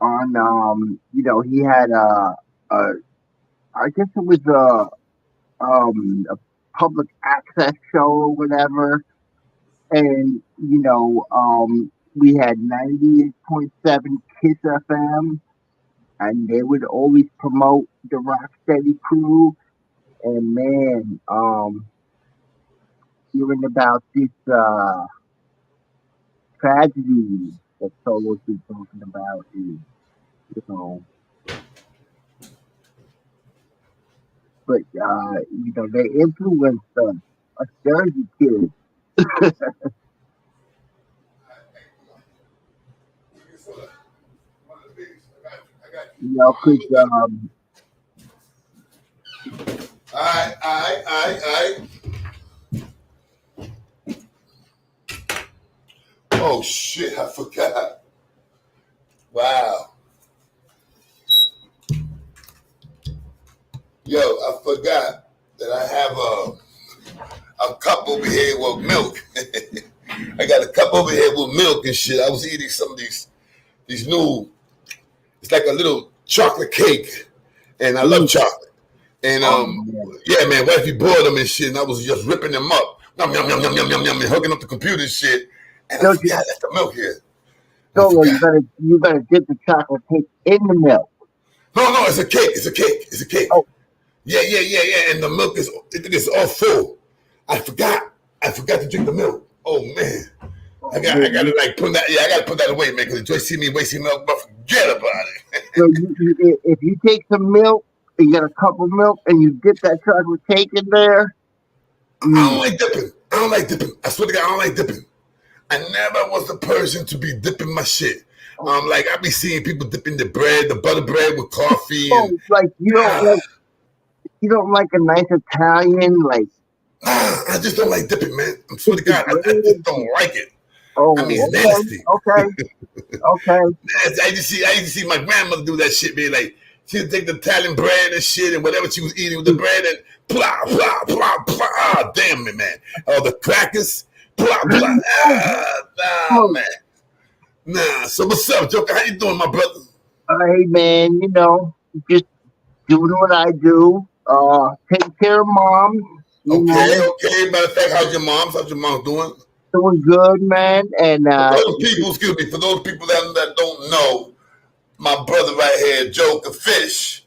on he had I guess it was a public access show or whatever. And we had 98.7 Kiss FM, and they would always promote the Rocksteady crew. And man, hearing about this tragedy that Solo's been talking about is, but they influenced us Jersey kids. Cause Alright. Oh shit, I forgot. Wow. Yo, I forgot that I have a cup over here with milk. I got a cup over here with milk and shit. I was eating some of these new, it's like a little chocolate cake. And I love chocolate. And yeah, man, wifey bought them and shit, and I was just ripping them up. Yum, yum, yum, yum, yum, yum, yum, and hooking up the computer and shit. And I forgot that's the milk here. Solo, you better dip the chocolate cake in the milk. No, it's a cake. It's a cake. Oh. Yeah. And the milk is all full. I forgot to drink the milk. Oh man. I gotta like put that. Yeah, I gotta put that away, man. Because Joyce see me wasting milk, but forget about it. So if you take some milk, you got a cup of milk, and you dip that chocolate cake in there. I don't like dipping. I swear to God, I don't like dipping. I never was the person to be dipping my shit. Like I be seeing people dipping the bread, the butter bread with coffee, Oh, and like you don't like a nice Italian, like I just don't like dipping, man. I'm swear to the God, I just bread. don't like it. I mean, Oh, it's nasty. okay. I used to see my grandmother do that shit, man. Like she'd take the Italian bread and shit and whatever she was eating with the bread and blah blah blah blah. Ah, damn it, man. Oh, the crackers, blah blah. Nah, Oh, man. Nah. So what's up, Joker? How you doing, my brother? hey man, just doing what I do. Take care of mom. Okay. Matter of fact, how's your mom? How's your mom doing? Doing good, man. And For those people, excuse me, for those people that don't know, my brother right here, Joker Fish,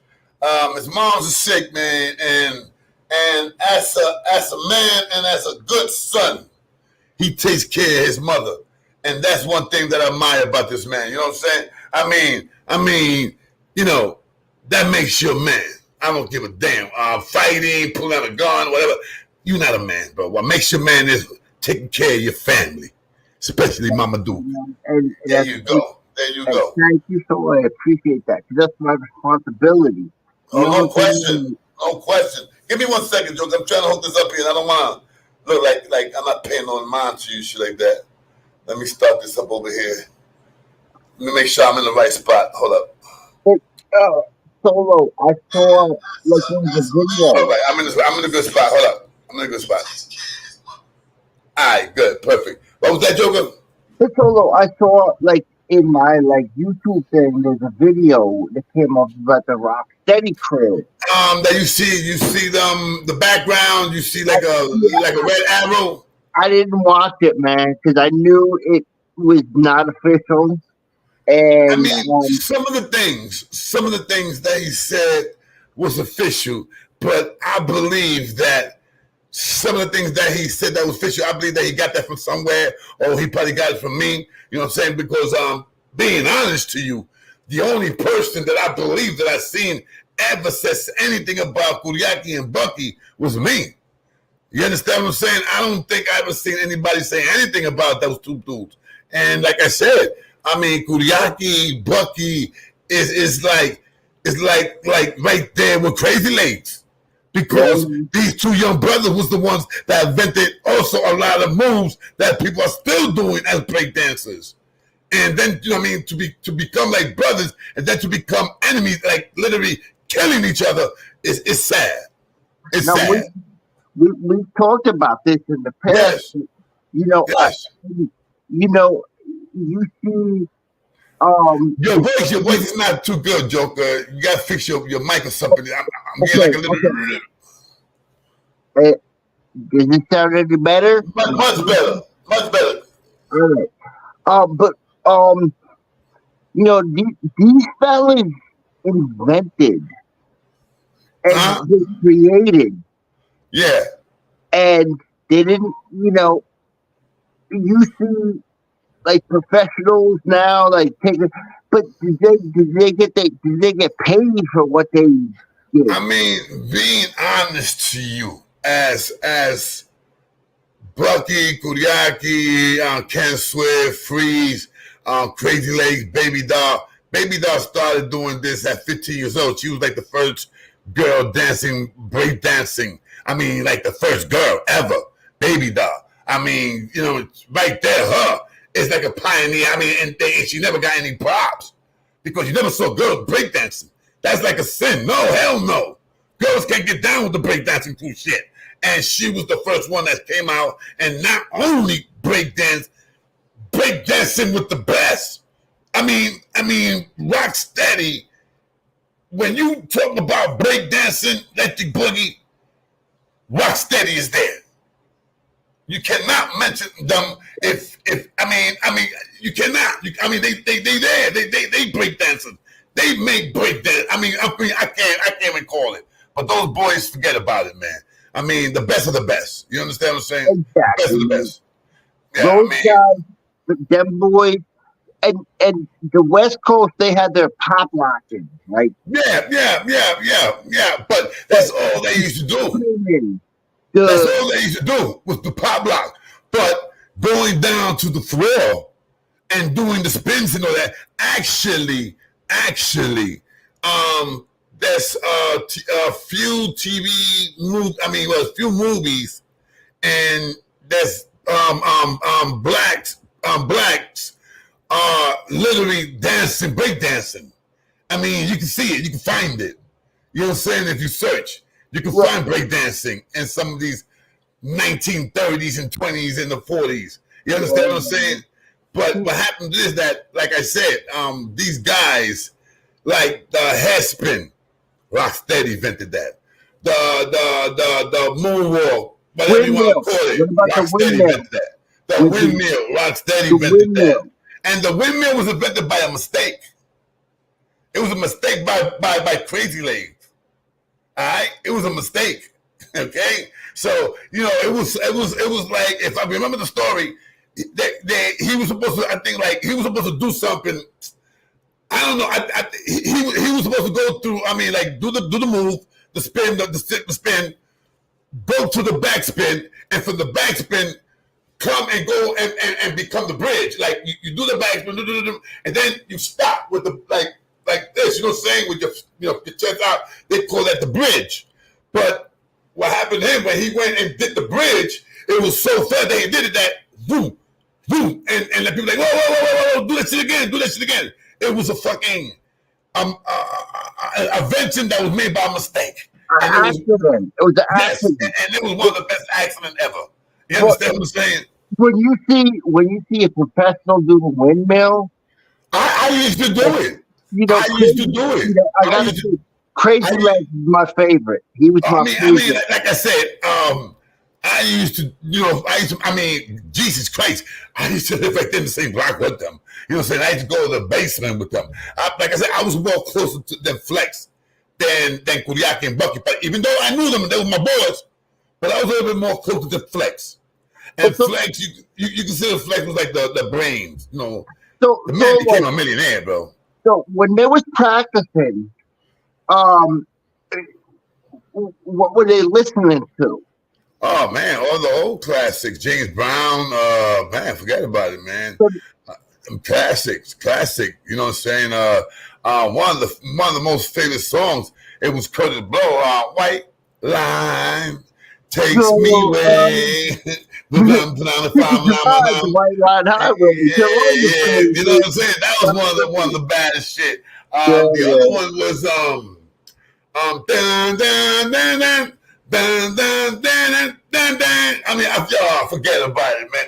his mom's is sick, man, and as a man and as a good son, he takes care of his mother, and that's one thing that I admire about this man. You know what I'm saying? I mean, that makes you a man. I don't give a damn. Fighting, pulling out a gun, whatever. You're not a man, bro. What makes you a man is taking care of your family, especially Mama Do. and There you go. Thank you so much. I appreciate that. 'Cause that's my responsibility. Oh, no question. No question. Give me 1 second, Joker. I'm trying to hook this up here, and I don't want to look like I'm not paying no mind to you, shit like that. Let me start this up over here. Let me make sure I'm in the right spot. Hold up. Solo, I saw like in the video. All right, I'm in a good spot. Hold up. I'm in a good spot. All right, good, perfect. What was that, Joker? Hey, Solo, I saw like in my YouTube thing. There's a video that came up about the Rocksteady crew. That you see the background. You see like a red arrow. I didn't watch it, man, because I knew it was not official. And I mean, some of the things that he said was official, but I believe that some of the things that he said that was official, I believe that he got that from somewhere, or he probably got it from me. You know what I'm saying? Because being honest to you, the only person that I believe that I've seen ever says anything about Kuryaki and Bucky was me. You understand what I'm saying? I don't think I ever seen anybody say anything about those two dudes. And like I said, I mean, Kuryaki, Bucky is like right there with Crazy Legs, because these two young brothers was the ones that invented also a lot of moves that people are still doing as break dancers. And then to become like brothers and then to become enemies, like literally killing each other, is sad. It's sad. We've talked about this in the past. Yes. Yes. You see, your voice is not too good, Joker. You gotta fix your mic or something. I'm getting like a little. Does it sound any better? Much better. All right. But these fellas invented and they created. Yeah. And they didn't, you see like professionals now, like taking, but did they get paid for what they did? I mean, being honest to you, as Bucky, Kuryaki, Ken Swift, Freeze, Crazy Legs, Baby Doll. Baby Doll started doing this at 15 years old. She was like the first girl dancing, break dancing. I mean, like the first girl ever, Baby Doll. I mean, right there, her is like a pioneer. I mean, and she never got any props because you never saw girls breakdancing. That's like a sin. No, hell no. Girls can't get down with the breakdancing cool shit. And she was the first one that came out and not only breakdancing with the best. I mean, Rocksteady. When you talk about breakdancing, electric boogie, Rocksteady is there. You cannot mention them if you cannot. They there. They break dancers. They make break dance. I can't even call it. But those boys, forget about it, man. I mean, the best of the best. You understand what I'm saying? Exactly. Best of the best. Yeah, those guys, them boys, and the West Coast, they had their pop locking, right? Yeah. But that's all they used to do. That's all they used to do was the pop lock. But going down to the floor and doing the spins and all that. Actually, there's a few few movies, and there's blacks literally dancing, break dancing. I mean, you can see it, you can find it. You know what I'm saying? If you search, you can find breakdancing in some of these 1930s and 20s and the 40s. You understand what I'm saying? But what happened is that, like I said, these guys, like the hairspin, Rocksteady invented that. The moonwalk, whatever you want to call it, Rocksteady invented that. The windmill, Rocksteady invented that. And the windmill was invented by a mistake. It was a mistake by Crazy Legs. All right, it was a mistake. Okay, so it was like, if I remember the story, he was supposed to, I think, like he was supposed to do something. I don't know. He was supposed to go through. I mean, like do the move, the spin, the spin, go to the backspin, and from the backspin, come and go and become the bridge. Like you do the backspin, and then you stop with the like this. You know what I'm saying? With your chest out, they call that the bridge. But what happened to him when he went and did the bridge? It was so fast that he did it that boom, boom, and the people like whoa, do that shit again. It was a fucking invention that was made by mistake. Accident. It was an accident. Yes, and it was one of the best accidents ever. You understand what I'm saying? When you see a professional do the windmill, I used to do it. I used to do it. I gotta say, Crazy Legs is my favorite. He was my favorite. I mean, like I said, I used to, Jesus Christ, I used to live right there in the same block with them. You know what I'm saying? I used to go to the basement with them. Like I said, I was more closer to them Flex than Kuryaki and Bucky. But even though I knew them, they were my boys, but I was a little bit more closer to Flex. And Flex, you consider Flex was like the brains, the man became a millionaire, bro. So when they was practicing, what were they listening to? Oh man, all the old classics, James Brown. Man, forget about it, man. Classic. You know what I'm saying? One of the most famous songs. It was Curtis Blow. White Line takes me away. White Line Highway. Yeah. You know what I'm saying? That was one of the baddest shit. The other one was dun dun dun dun dun dun dun dun dun. I mean, forget about it, man.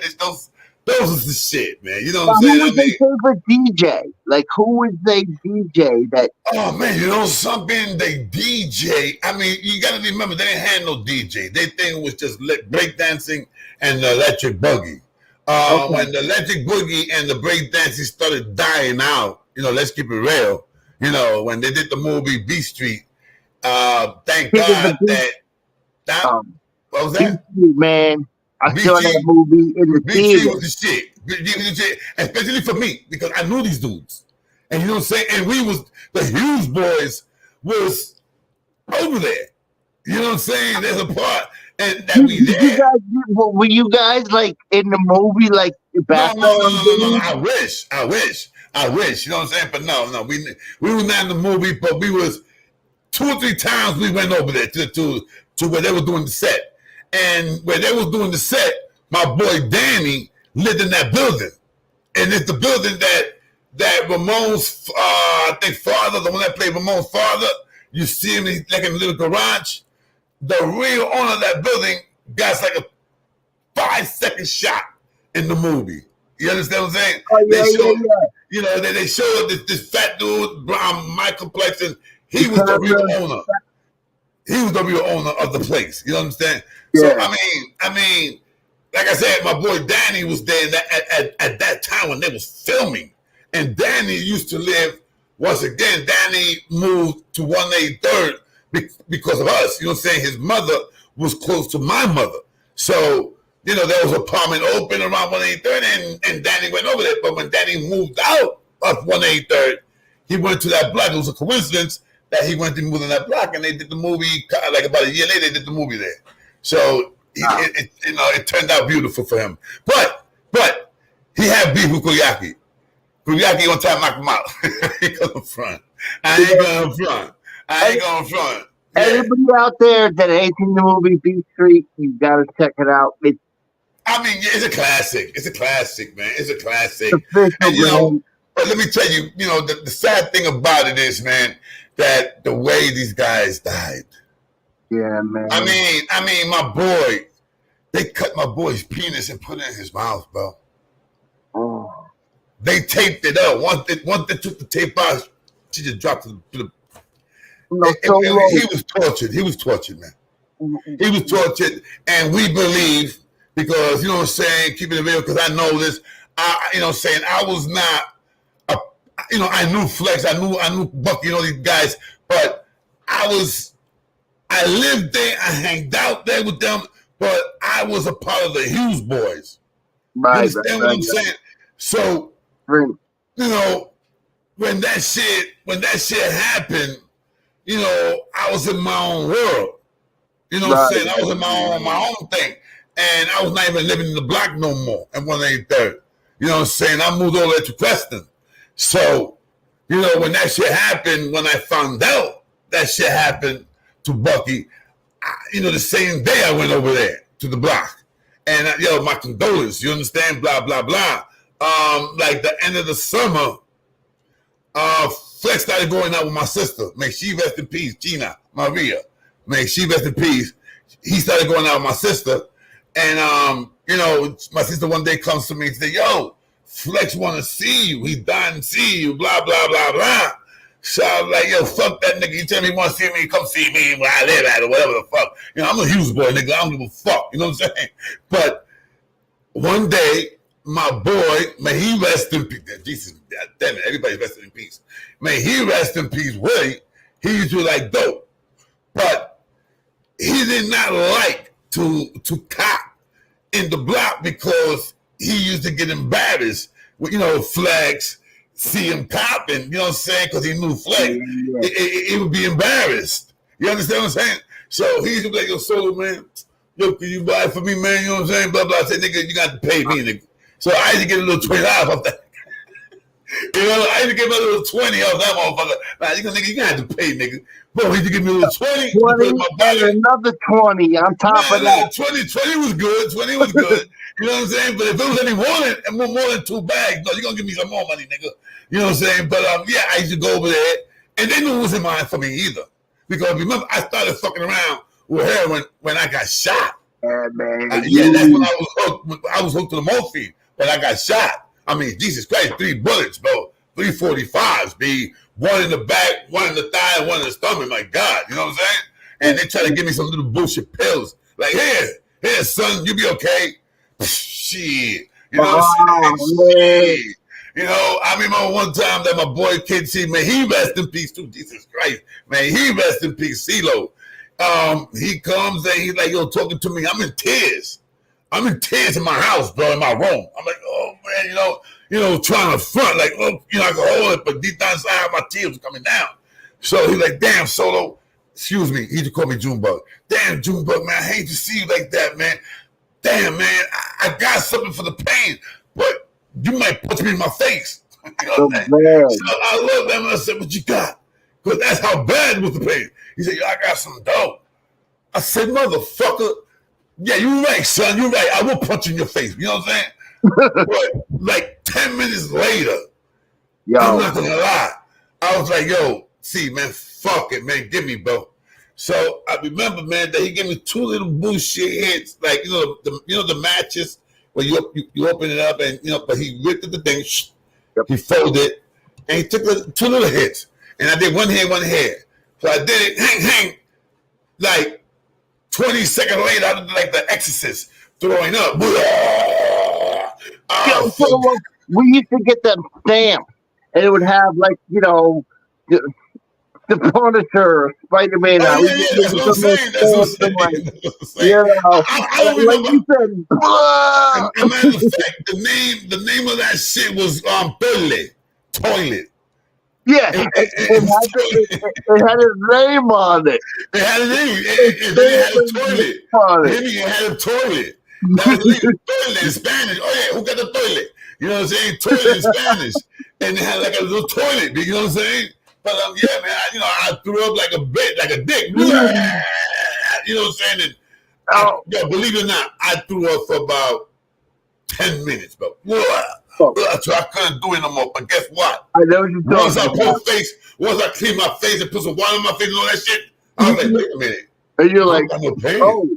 Those are the shit, man. You know what I'm saying? Who was their favorite DJ? Like, who was their DJ that? Oh man, you know something? They DJ. I mean, you got to remember they didn't have no DJ. Their thing was just breakdancing and the electric boogie. When the electric boogie and the breakdancing started dying out, let's keep it real. When they did the movie B Street, thank God that what was that? Man, I saw that movie in the theater. Was the shit, especially for me because I knew these dudes, and you know what I'm saying. And we was the Hughes boys was over there. You know what I'm saying? There's a part and that we there. Were you guys like in the movie like back? No. I wish. You know what I'm saying? But no. We were not in the movie, but we was 2 or 3 times we went over there to where they were doing the set. And where they was doing the set, my boy Danny lived in that building. And it's the building that Ramon's, I think, father, the one that played Ramon's father, you see him like in a little garage. The real owner of that building got like a 5-second shot in the movie. You understand what I'm saying? Oh, yeah. They showed this fat dude, my complexion. He was the real owner. He was the real owner of the place. You understand? Yeah. So I mean, like I said, my boy Danny was there at that time when they was filming, and Danny used to live. Once again, Danny moved to 183rd because of us. You know what I'm saying? His mother was close to my mother, so there was an apartment open around 183rd, and Danny went over there. But when Danny moved out of 183rd, he went to that block. It was a coincidence that he went to move in that block, and they did the movie like about a year later. They did the movie there, so it turned out beautiful for him. But He had beef with Kuryaki. Kuryaki on time knock him out. I ain't gonna front. I ain't gonna front. Yeah. Everybody out there that ain't seen the movie Beat Street, you gotta check it out. I mean, yeah, it's a classic. It's a classic, man. It's a classic. Official, And, you know, man. but let me tell you, you know, the sad thing about it is, man, that the way these guys died. Yeah, man. I mean, my boy, they cut my boy's penis and put it in his mouth, bro. Oh. They taped it up. Once they took the tape out, she just dropped it to the. No, He was tortured. He was tortured, man. He was tortured, and we believe because you know what I'm saying, keeping it real. Because I know this. You know what I'm saying, I was not. You know, I knew Flex. I knew Bucky. You know these guys, but I lived there. I hanged out there with them, but I was a part of the Hughes boys. Right, You understand what I'm saying? So, you know, when that shit happened, you know, I was in my own world. You know what I'm saying? I was in my own thing. And I was not even living in the block no more at 183rd. You know what I'm saying? I moved over there to Preston. So, you know, when that shit happened, when I found out that shit happened to Bucky, you know, the same day I went over there to the block. And, yo, my condolences, you understand? Blah, blah, blah. Like the end of the summer, Flex started going out with my sister. May she rest in peace, Gina Maria. May she rest in peace. He started going out with my sister. And, you know, my sister one day comes to me and says, yo, Flex want to see you. He dying to see you, blah, blah, blah, blah. So I was like, yo, fuck that nigga. You tell me you want to see me, come see me where I live at or whatever the fuck. You know, I'm a Hughes boy, nigga. I don't give a fuck. You know what I'm saying? But one day, my boy, may he rest in peace. Jesus, damn it, everybody's resting in peace. May he rest in peace, Willie. He used to like dope. But he did not like to cop in the block because he used to get embarrassed with, you know, Flex, see him copping, you know what I'm saying? Because he knew Flex. He would be embarrassed. You understand what I'm saying? So he used to be like, yo, Solo, man, yo, can you buy it for me, man? You know what I'm saying? Blah, blah. I said, nigga, you got to pay me, nigga. So I had to get a little $20 off that. You know, I had to give him a little 20 off that motherfucker. Nah, nigga, you got to pay, nigga. Bro, he had to give me a little 20. 20 and another 20 on top of that. 20 was good. 20 was good. You know what I'm saying? But if it was any more than 2 bags, no, you're going to give me some more money, nigga. You know what I'm saying? But, yeah, I used to go over there. And they knew it wasn't mine for me either. Because remember, I started fucking around with her when I got shot. Yeah, man. Yeah, that's when I was hooked to the morphine. When I got shot. I mean, Jesus Christ, 3 bullets, bro. 3 45s, B. 1 in the back, 1 in the thigh, and 1 in the stomach. My God, you know what I'm saying? And they try to give me some little bullshit pills. Like, here, son, you be okay. Shit. You know what I'm saying? Shit. You know, I remember one time that my boy Kid C, may he rest in peace too. Jesus Christ. May he rest in peace, CeeLo. He comes and he's like, yo, talking to me. I'm in tears. I'm in tears in my house, bro, in my room. I'm like, oh, man, you know, trying to front, like, oh, you know, I can hold it, but deep down inside, my tears were coming down. So he's like, damn, Solo, excuse me, he used to call me Junebug. Damn, Junebug, man, I hate to see you like that, man. Damn, man, I got something for the pain, but you might punch me in my face. You know what I'm saying? So I looked at him and I said, what you got? Because that's how bad was the pain. He said, yo, I got some dope. I said, motherfucker, yeah, you're right, son. You're right. I will punch you in your face. You know what I'm saying? But like 10 minutes later, I'm not gonna lie. I was like, yo, see, man, fuck it, man. Give me, bro. So I remember, man, that he gave me 2 little bullshit hits, like the matches where you open it up and but he ripped the thing, he folded it, and he took 2 little hits, and I did one here. So I did it, hang, like 20 seconds later, I did like the Exorcist throwing up. We used to get them stamped, and it would have like the Punisher, Spider-Man. That's what I'm saying. I don't remember. You said, and matter of fact, the name of that shit was toilet. Yeah, it had his name on it. It had a name. It had a toilet. Maybe it had a toilet. That was toilet in Spanish. Oh yeah, who got the toilet? You know what I'm saying? Toilet in Spanish. And they had like a little toilet, you know what I'm saying? But yeah, man, I threw up like a dick. You know what I'm saying? And believe it or not, I threw up for about 10 minutes, bro. So I couldn't do it no more. But guess what? I know what you're talking about. Once I clean my face and put some water on my face and all that shit, I was like, wait a minute. And you're like, I'm no pain. oh.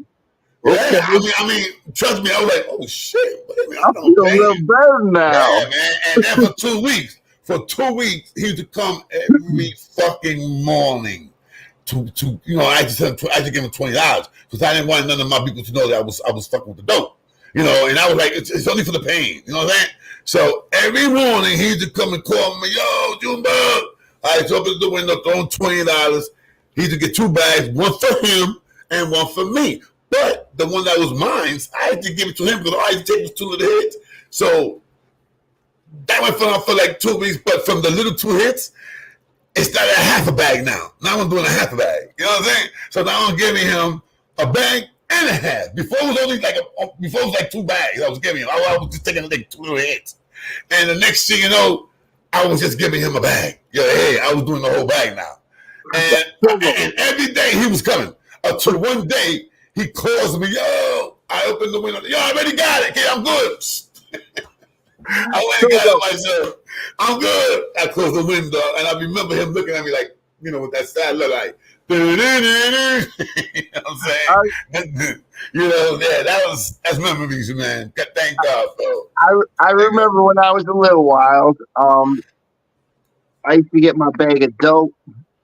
Okay. Yeah, I mean, trust me, I was like, oh shit. I feel a little better now. Yeah, man. And then for 2 weeks, he used to come every fucking morning to I just give him $20 because I didn't want none of my people to know that I was fucking with the dope. And I was like, it's only for the pain. You know what I'm saying? So every morning he used to come and call me, yo, Junebug. I just opened the window, throw him $20. He used to get 2 bags, one for him and one for me. But the one that was mine, I had to give it to him because all I had to take was 2 little hits. So that went on for like 2 weeks. But from the little 2 hits, it started a half a bag now. Now I'm doing a half a bag. You know what I'm saying? So now I'm giving him a bag and a half. Before it was only like 2 bags I was giving him. I was just taking like 2 little hits. And the next thing you know, I was just giving him a bag. I was doing the whole bag now. And every day he was coming. Until one day, he calls me, yo, I opened the window. Yo, I already got it. Okay, I'm good. I went and got it myself. I'm good. I closed the window, and I remember him looking at me like, with that sad look like, you know what I'm saying? That's memories, man. Thank God, bro. I remember when I was a little wild, I used to get my bag of dope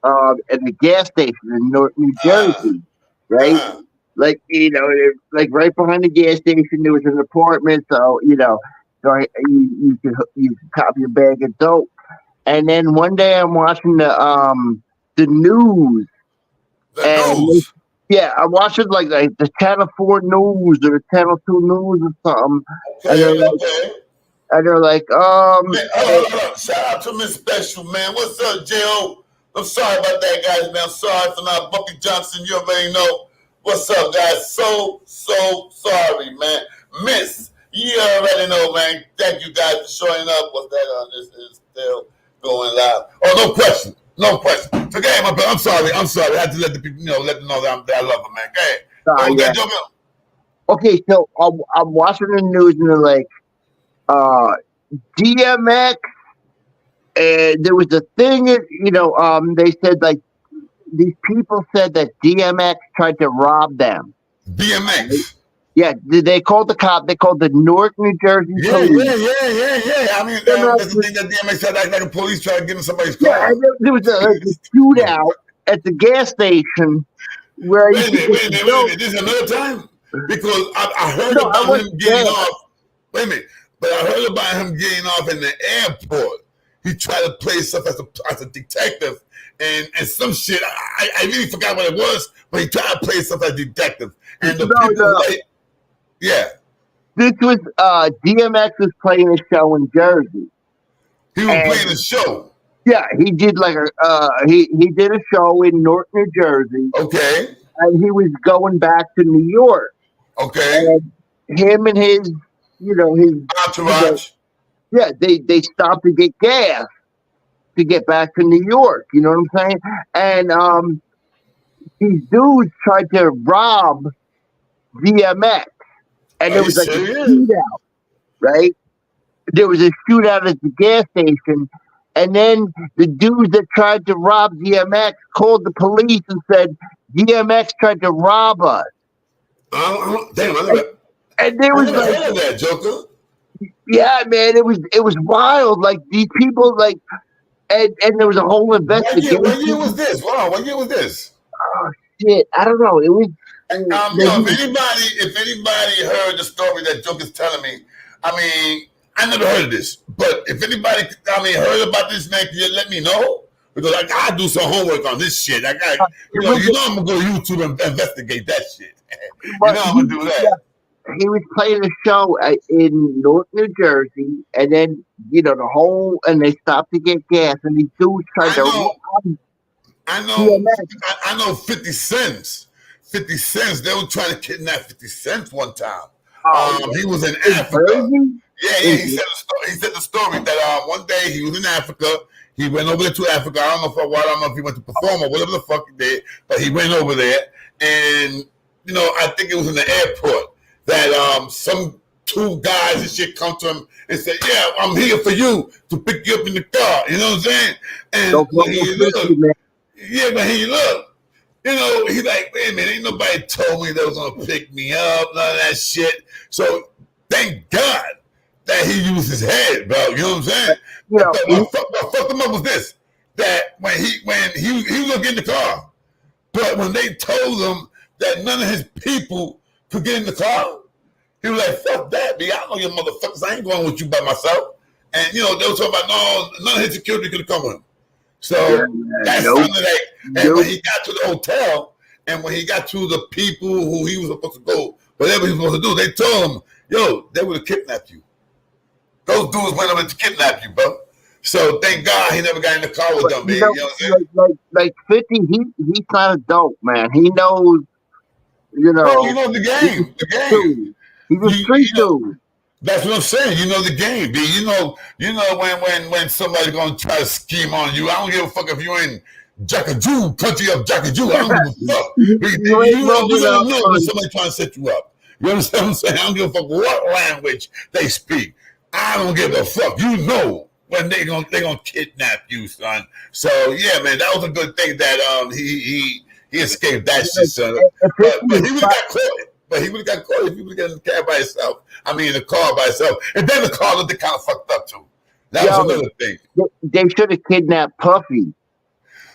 at the gas station in Newark, New Jersey, right? Like, like right behind the gas station, there was an apartment. So, so you could cop your bag of dope. And then one day I'm watching the news. Yeah, I watched it like the Channel 4 news or the Channel 2 news or something. And they're like, man, hold on. Shout out to Miss Special, man. What's up, J.O.? I'm sorry about that, guys, man. I'm sorry for not Bucky Johnson. You already know. What's up, guys? So sorry, man. Miss, you already know, man. Thank you guys for showing up. What's that? This is still going live. Oh, no question. Forget my brother. I'm sorry. I had to let the people, let them know that I love them, man. Go ahead. Okay, so I'm watching the news and they're like, DMX, and there was a thing that, they said like, these people said that DMX tried to rob them. DMX? Yeah, they called the cop. They called the Newark, New Jersey police. Yeah. I mean, that's the thing that DMX said, like a police tried to get in somebody's car. Yeah, and there was a shootout at the gas station where Wait a minute. This is another time? Because I heard about him getting off. Wait a minute. But I heard about him getting off in the airport. He tried to play stuff as a detective. And some shit, I really forgot what it was, but he tried to play stuff as a detective. And the people This was DMX was playing a show in Jersey. He was playing a show. Yeah, he did like he did a show in Newark, New Jersey. Okay. And he was going back to New York. Okay. And him and his his entourage. They stopped to get gas to get back to New York. You know what I'm saying? And these dudes tried to rob DMX. And there was like a shootout, right? There was a shootout at the gas station. And then the dudes that tried to rob DMX called the police and said, DMX tried to rob us. Damn, and there was like that, Joker. Yeah, man, it was wild. Like these people, like, and there was a whole investigation. What year was this? Wow, what year was this? Oh shit, I don't know. It was. If anybody heard the story that Joker's telling me, I mean, I never heard of this. But if anybody, heard about this, man, can you let me know? Because I gotta do some homework on this shit. I got, I'm gonna go to YouTube and investigate that shit. I'm gonna do that. He was playing a show in Newark, New Jersey, and then and they stopped to get gas, and these dudes tried to. I know 50 cents. 50 cents. They were trying to kidnap 50 cents one time. He was in Africa. Yeah. He said the story that one day he was in Africa. He went over there to Africa. I don't know for a while. I don't know if he went to perform or whatever the fuck he did, but he went over there, and I think it was in the airport that some two guys and shit come to him and say, "Yeah, I'm here for you to pick you up in the car." You know what I'm saying? And when he looked, he's like, "Wait a minute, ain't nobody told me they was gonna pick me up, none of that shit." So thank God that he used his head, bro. You know what I'm saying? What fucked him up was this: that when he was gonna get in the car, but when they told him that none of his people could get in the car, he was like, "Fuck that, B! I know you motherfuckers. I ain't going with you by myself." And they were talking about no, none of his security could come with him. So that sounded like. And when he got to the hotel, and when he got to the people who he was supposed to go, whatever he was supposed to do, they told him, "Yo, they would have kidnapped you. Those dudes went over to kidnap you, bro." So thank God he never got in the car with them, man. You know what I'm saying? Like 50, he's not a dope, man. He knows, Bro, he knows the game. The game. He's a street dude. That's what I'm saying. You know the game, B. You know when somebody's gonna try to scheme on you. I don't give a fuck if you're in Jackajoo, country of Jackajoo. I don't give a fuck. You don't know when somebody's trying to set you up. You understand what I'm saying? I don't give a fuck what language they speak. I don't give a fuck. You know when they gonna kidnap you, son. So yeah, man, that was a good thing that he escaped that shit, son. But he would have got caught. But he would have got caught if he would have got in the cab by himself. I mean, the car by itself. And then the car looked kind of fucked up too. That was another thing. They should have kidnapped Puffy.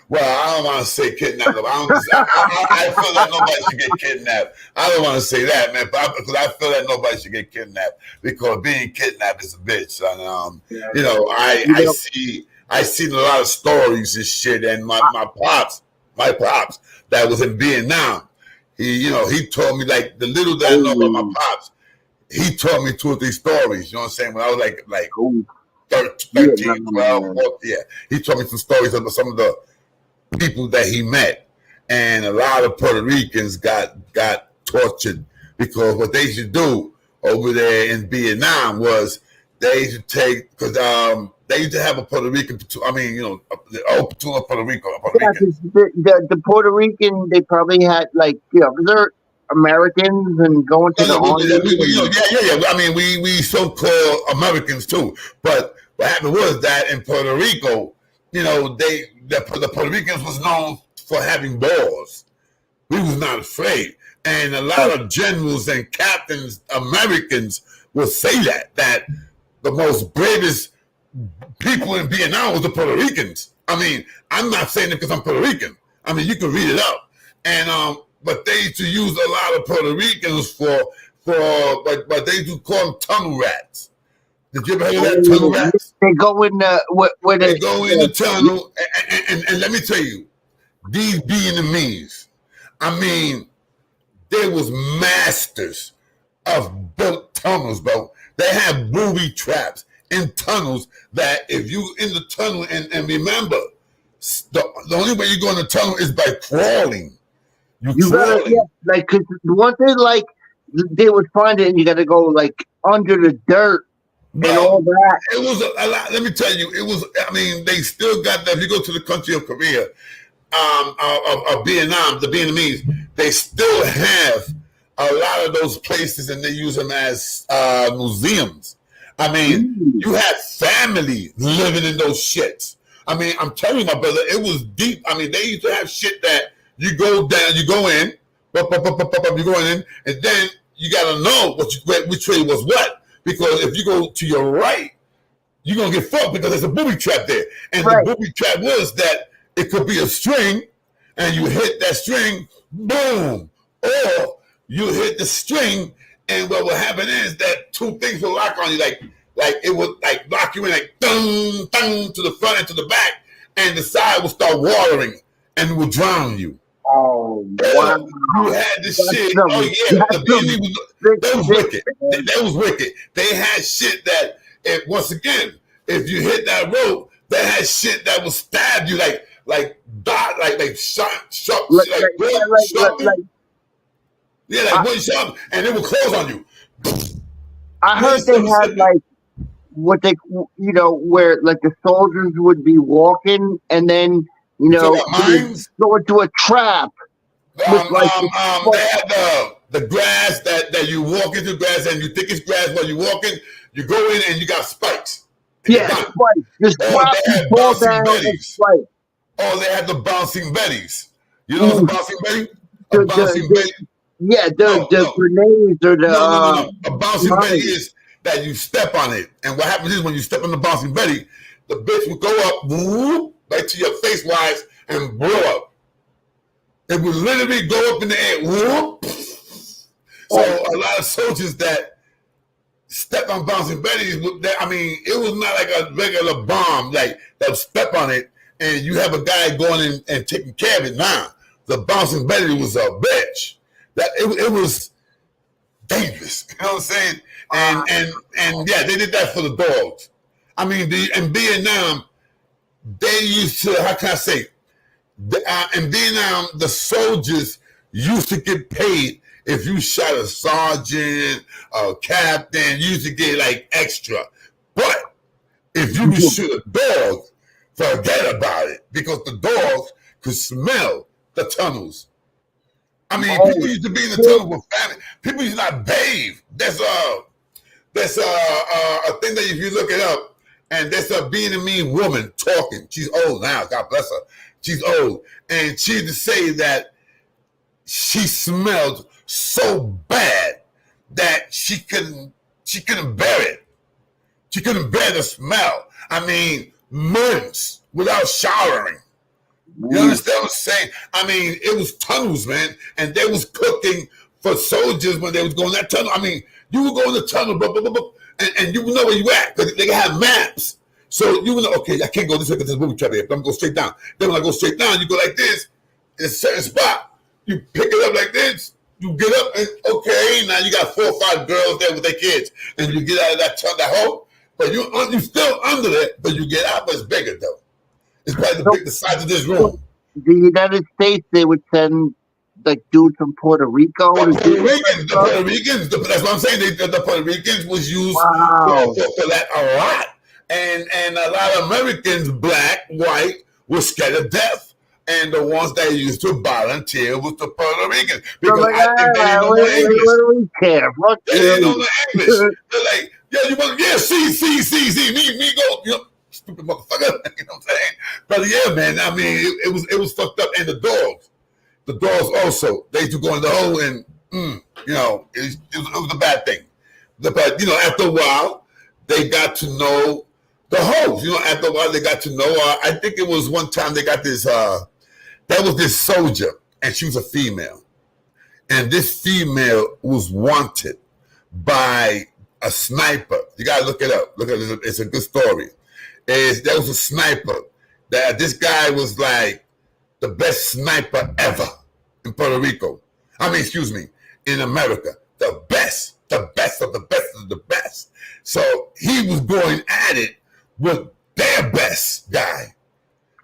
Well, I don't want to say kidnapped. I feel that nobody should get kidnapped. I don't want to say that, man, because I feel that nobody should get kidnapped because being kidnapped is a bitch. And I seen a lot of stories and shit. And my pops that was in Vietnam. He told me like the little that I know about my pops. He told me 2 or 3 stories. You know what I'm saying? When I was like 13, 12, yeah. He told me some stories about some of the people that he met, and a lot of Puerto Ricans got tortured because what they used to do over there in Vietnam was they used to take because they used to have a Puerto Rican. I mean, platoon of Puerto Rico. The Puerto Rican, they probably had they're Americans and going to the army. Yeah. I mean, we so-called Americans too, but what happened was that in Puerto Rico, the Puerto Ricans was known for having balls. We was not afraid. And a lot of generals and captains, Americans, will say that the most bravest people in Vietnam was the Puerto Ricans. I mean, I'm not saying it because I'm Puerto Rican. I mean, you can read it up. And but they used to use a lot of Puerto Ricans but they do call them tunnel rats. Did you ever hear of that, tunnel rats? They go in the tunnel, and let me tell you, these Vietnamese, I mean, they was masters of built tunnels, bro. They have booby traps in tunnels that if you in the tunnel, and remember, the only way you go in the tunnel is by crawling. You gotta, cause one thing, they would find it, and you got to go under the dirt. And all that. It was a lot. Let me tell you, it was. I mean, they still got that. If you go to the country of Korea, of Vietnam, the Vietnamese, they still have a lot of those places, and they use them as museums. I mean, you had family living in those shits. I mean, I'm telling you, my brother, it was deep. I mean, they used to have shit that you go down, you go in, you go in, and then you got to know which way was what. Because if you go to your right, you're going to get fucked because there's a booby trap there. And the booby trap was that it could be a string, and you hit that string, boom. Or you hit the string, and what will happen is that 2 things will lock on you. Like it would lock you in dun, dun, to the front and to the back, and the side will start watering and will drown you. Oh, wow. You had this shit. Oh, yeah. That was wicked. That was wicked. They had shit that, once again, if you hit that rope, they had shit that will stab you like sharp, wood sharp, and it will close on you. I heard they had what they, where like the soldiers would be walking, and then You talking about they would mines? go into a trap with like the They had the grass that you walk into grass and you think it's grass while you're walking. You go in and you got spikes. And you're done. spike. Just Or drop they and had fall bouncing down and betties. spike. Or they had the bouncing betties. You know what's a bouncing betty? A The, bouncing the, betty? the grenades or the No. A bouncing betty mines. is that you step on it. And what happens is when you step on the bouncing betty, the bitch will go up, whoop, right to your face wise and blow up. It would literally go up in the air, whoop. So a lot of soldiers that step on bouncing betties, I mean, it was not like a regular bomb, like that step on it and you have a guy going in and taking care of it. Nah, the bouncing betty was a bitch. That it was dangerous. You know what I'm saying? And yeah, they did that for the dogs. I mean, in Vietnam, they used to, how can I say, in Vietnam, the soldiers used to get paid if you shot a sergeant, a captain, you used to get like extra. But if you would shoot a dog, forget about it, because the dogs could smell the tunnels. I mean, people used to be in the tunnel with family. People used to not bathe. That's a thing that if you look it up, and there's a Vietnamese woman talking. She's old now, God bless her. She's old, and she used to say that she smelled so bad that she couldn't bear it. She couldn't bear the smell. I mean, months without showering. You understand what I'm saying? I mean, it was tunnels, man, and they was cooking for soldiers when they was going that tunnel. I mean, you would go in the tunnel, and you would know where you at because they have maps. So you would know, okay, I can't go this way because there's movie trap here. I'm gonna go straight down. Then when I go straight down, you go like this in a certain spot. You pick it up like this. You get up and okay, now you got 4 or 5 girls there with their kids, and you get out of that hole. But you still under it, but you get out, but it's bigger though. It's probably the size of this room. The United States, they would send like dudes from Puerto Rico. The Puerto Ricans, that's what I'm saying. The Puerto Ricans was used for that a lot. And a lot of Americans, black, white, were scared of death. And the ones that used to volunteer was the Puerto Ricans. Because I think they didn't know the English. What do we care? They didn't know the English. They're like, yeah, you want, yeah, see, me go, you know, stupid motherfucker. You know what I'm saying? But yeah, man, I mean, it was fucked up. And the dogs also, they used to go in the hole and, you know, it was a bad thing. But, you know, after a while, they got to know the hoes. You know, after a while, they got to know, I think it was one time they got this, there was this soldier, and she was a female. And this female was wanted by a sniper. You got to look it up. Look at it. It's a good story. There was a sniper. That this guy was like the best sniper ever in Puerto Rico. In America. The best of the best of the best. So he was going at it with their best guy.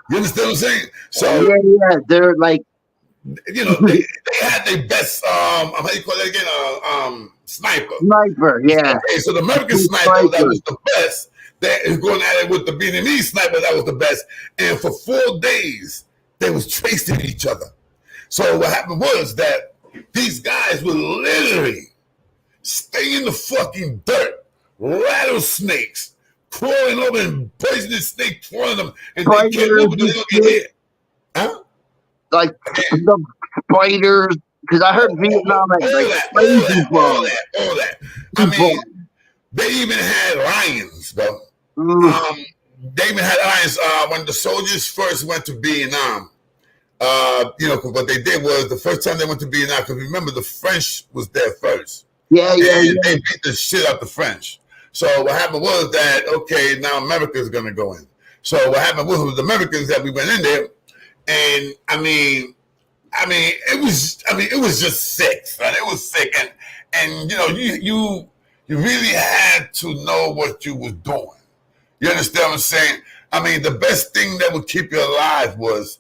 You understand what I'm saying? So yeah, they're like, you know, they had their best how do you call that again? Sniper. Sniper, yeah. Okay, so the American sniper that was the best. They was going at it with the Vietnamese sniper that was the best. And for 4 days, they was tracing each other. So what happened was that these guys would literally stay in the fucking dirt, rattlesnakes, crawling over and poisonous snakes throwing them, and they can't move because they don't get hit. Huh? Like the spiders, because I heard Vietnam had all that. I mean, they even had lions, bro. They even had lions when the soldiers first went to Vietnam. You know, what they did was the first time they went to Vietnam, because remember the French was there first. Yeah. They beat the shit out the French. So what happened was that, okay, now America's gonna go in. So what happened was the Americans that we went in there, and I mean, it was just sick, son. It was sick, and you know, you really had to know what you was doing. You understand what I'm saying? I mean, the best thing that would keep you alive was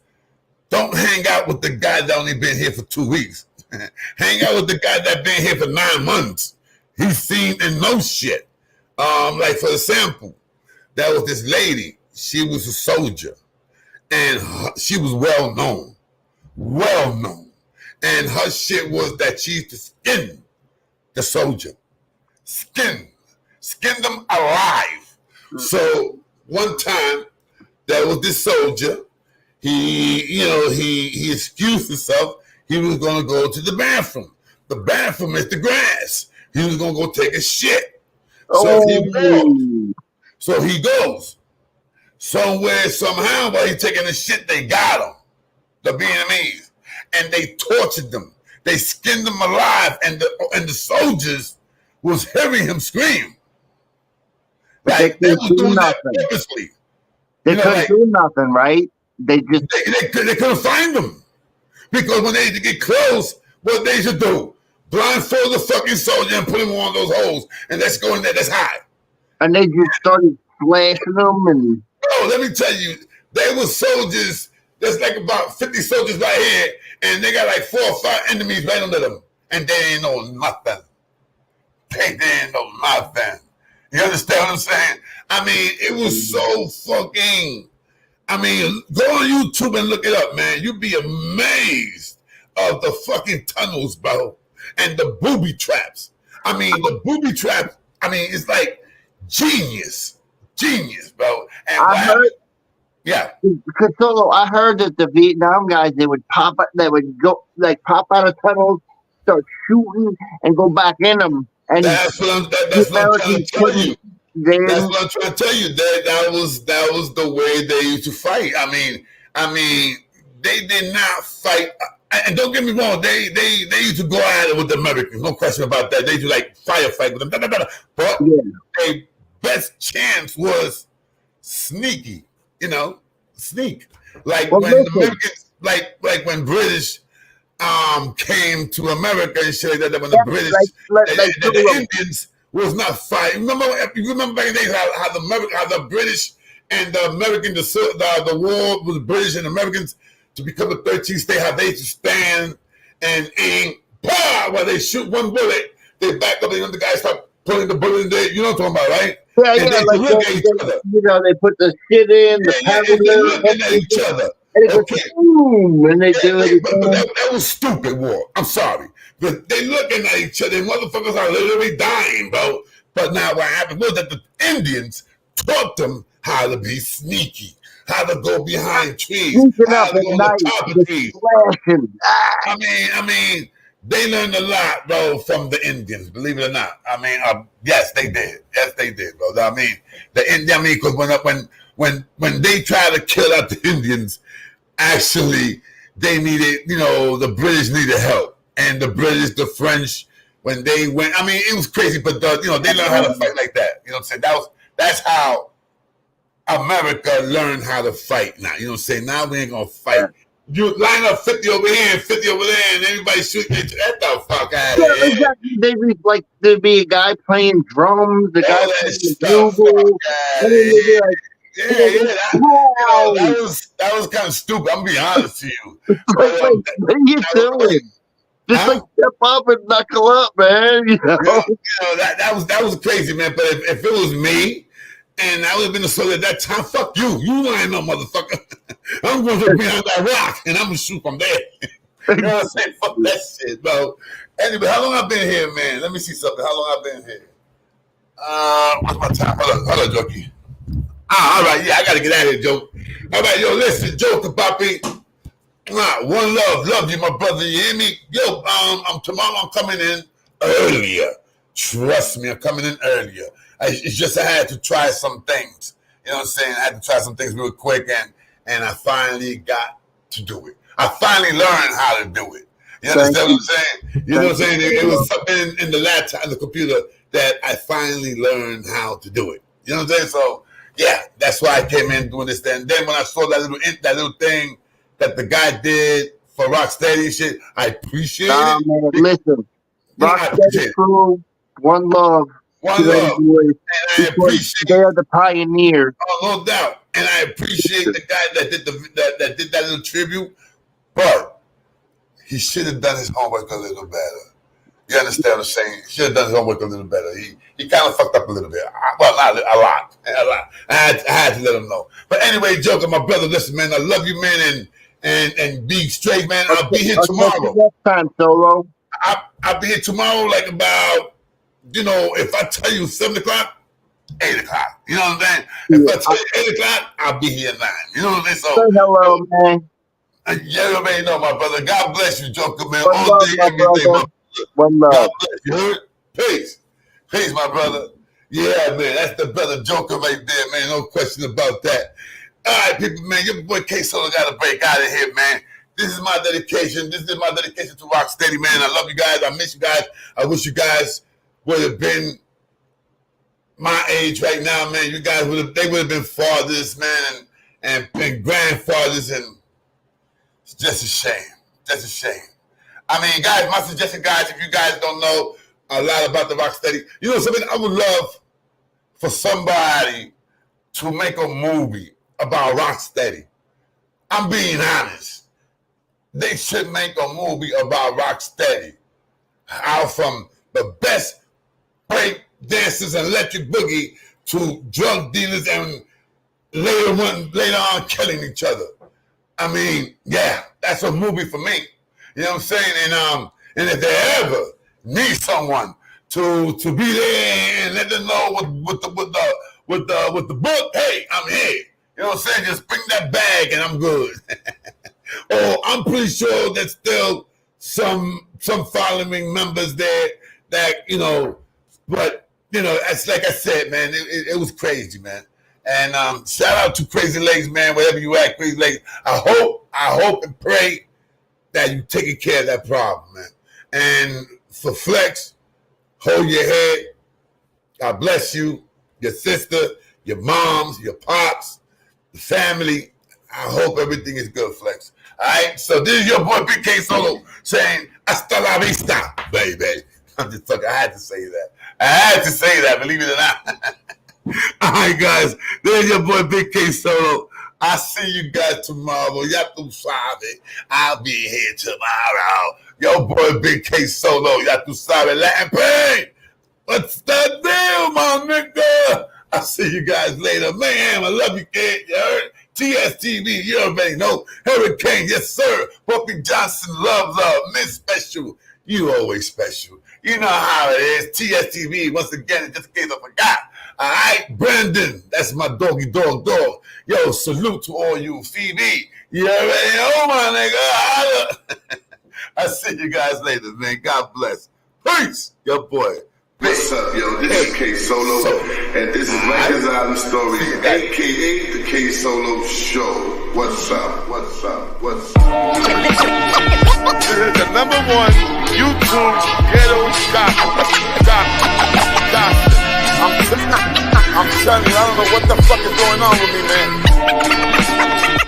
don't hang out with the guy that only been here for 2 weeks. Hang out with the guy that been here for 9 months. He's seen and knows shit. Like for example, there was this lady. She was a soldier, and she was well known, and her shit was that she used to skin the soldier, skin them alive. So one time there was this soldier. He excused himself. He was going to go to the bathroom. The bathroom is the grass. He was going to go take a shit. So he goes. Somewhere, somehow, while he's taking a shit, they got him, the Vietnamese, and they tortured them. They skinned them alive, and the soldiers was hearing him scream. Like they was doing that purposely. They couldn't do nothing, right? They couldn't find them. Because when they had to get close, what they should do? Blindfold the fucking soldier and put him on those holes, and let's go in there, that's high. And they just started flashing them and... Bro, let me tell you, there were soldiers, there's like about 50 soldiers right here, and they got like 4 or 5 enemies right under them, and they ain't know nothing. They ain't know nothing. You understand what I'm saying? I mean, it was so fucking... I mean, go on YouTube and look it up, man. You'd be amazed of the fucking tunnels, bro, and the booby traps. I mean, the booby traps, I mean, it's like genius, bro. And I heard, yeah. Because Solo, I heard that the Vietnam guys, they would pop out of tunnels, start shooting, and go back in them. And that's what I'm trying to tell you. That's what I'm trying to tell you. That was the way they used to fight. I mean, they did not fight. And don't get me wrong, they used to go at it with the Americans. No question about that. They used to like firefight with them. But their best chance was sneaky. Sneak. Like when the Americans, like when British came to America and shit like that. When the British, the Indians was not fighting. You remember back in the days how the British and the American, the war was British and Americans to become the 13th state, how they used to stand and aim, while they shoot one bullet, they back up and the guys start pulling the bullet in there. You know what I'm talking about, right? Yeah, and they like look at each other. They put the shit in, the powder, and they're looking at each other. And it goes boom, and they do it. But that was stupid war. I'm sorry. But they looking at each other, and motherfuckers are literally dying, bro. But now what happened was that the Indians taught them how to be sneaky, how to go behind trees, how to go on the top of trees. I mean, they learned a lot, bro, from the Indians. Believe it or not. I mean, yes, they did. Yes, they did, bro. I mean, because when they tried to kill out the Indians, actually, they needed, the British needed help, and the British, the French. When they went, I mean, it was crazy, but they learned how to fight like that. You know what I'm saying? That's how America learned how to fight now. You know what I'm saying? Now we ain't gonna fight. You line up 50 over here and 50 over there, and everybody shooting at you. Get the fuck out of here. Exactly. There'd be a guy playing drums, the guy playing the bugle. That was kind of stupid. I'm gonna be honest to you. What are you doing? Just step up and knuckle up, man. That was crazy, man. But if it was me and I would have been a soldier at that time, fuck you. You ain't no motherfucker. I'm going to behind that rock and I'm gonna shoot from there. You know what I'm saying? Fuck that shit, bro. Anyway, how long I been here, man? Let me see something. How long I been here? What's my time? Hold on, Jokey. All right, yeah, I gotta get out of here, Joke. All right, yo, listen, Joker, Poppy. One love you, my brother. You hear me? Yo, tomorrow I'm coming in earlier. Trust me, I'm coming in earlier. It's just I had to try some things. You know what I'm saying? I had to try some things real quick, and I finally got to do it. I finally learned how to do it. You understand what I'm saying? You know what I'm saying? It was something in the laptop, in the computer, that I finally learned how to do it. You know what I'm saying? So, yeah, that's why I came in doing this thing. And then when I saw that little thing that the guy did for Rocksteady and shit, I appreciate it. Man, listen, Rocksteady crew, one love. One love. And I appreciate they are the pioneers. Oh, no doubt. And I appreciate the guy that did that little tribute, but he should have done his homework a little better. You You understand what I'm saying? Should have done his homework a little better. He kind of fucked up a little bit. Well, not a lot. I had to let him know. But anyway, Joker, my brother, listen, man, I love you, man, and be straight, man. I'll be here tomorrow. Next time, Solo. I'll be here tomorrow, like about, if I tell you 7 o'clock, 8 o'clock. You know what I'm saying? If I tell you 8 o'clock, I'll be here at 9. You know what I'm saying? So, say hello, man. Yeah, you already know, my brother. God bless you, Joker, man. One All love, day, my every day, brother. my brother. One love. God bless you. Heard? Peace. Peace, my brother. Yeah, man. That's the brother Joker right there, man. No question about that. All right, people, man. Your boy K-Solo got to break out of here, man. This is my dedication. This is my dedication to Rocksteady, man. I love you guys. I miss you guys. I wish you guys would have been my age right now, man. You guys would have been fathers, man, and grandfathers, and it's just a shame. Just a shame. I mean, guys, my suggestion, guys, if you guys don't know a lot about the Rocksteady, something I would love for somebody to make a movie about Rocksteady. I'm being honest. They should make a movie about Rocksteady. How from the best break dancers and electric boogie to drug dealers and later on killing each other. I mean, yeah, that's a movie for me. You know what I'm saying? And if they ever need someone to be there and let them know with the book, hey, I'm here. You know what I'm saying? Just bring that bag and I'm good. Or I'm pretty sure there's still some following members there that, but it's like I said, man, it was crazy, man. And shout out to Crazy Legs, man, wherever you at, Crazy Legs. I hope and pray that you taking care of that problem, man. And for Flex, hold your head. God bless you, your sister, your moms, your pops, the family. I hope everything is good, Flex. All right? So this is your boy Big K Solo saying, hasta la vista, baby. I'm just talking. I had to say that. Believe it or not. All right, guys. There's your boy Big K Solo. I'll see you guys tomorrow. Ya tu sabe. I'll be here tomorrow. Yo, boy Big K Solo. Ya tu sabe. Latin Pain. What's the deal, my nigga? I'll see you guys later. Man, I love you, kid. You heard? TSTV, you already know. Hurricane, yes, sir. Bucky Johnson, love, Miss Special. You always special. You know how it is. TSTV, once again, just in case I forgot. All right, Brandon, that's my doggy dog. Yo, salute to all you Phoebe. You already know, my nigga. I'll see you guys later, man. God bless. Peace, your boy. What's up, yo? This is K Solo, and this is Rikers Island Stories, aka the K Solo Show. What's up? What's up? What's up? This is the #1 YouTube ghetto gossip. I'm telling you, I don't know what the fuck is going on with me, man.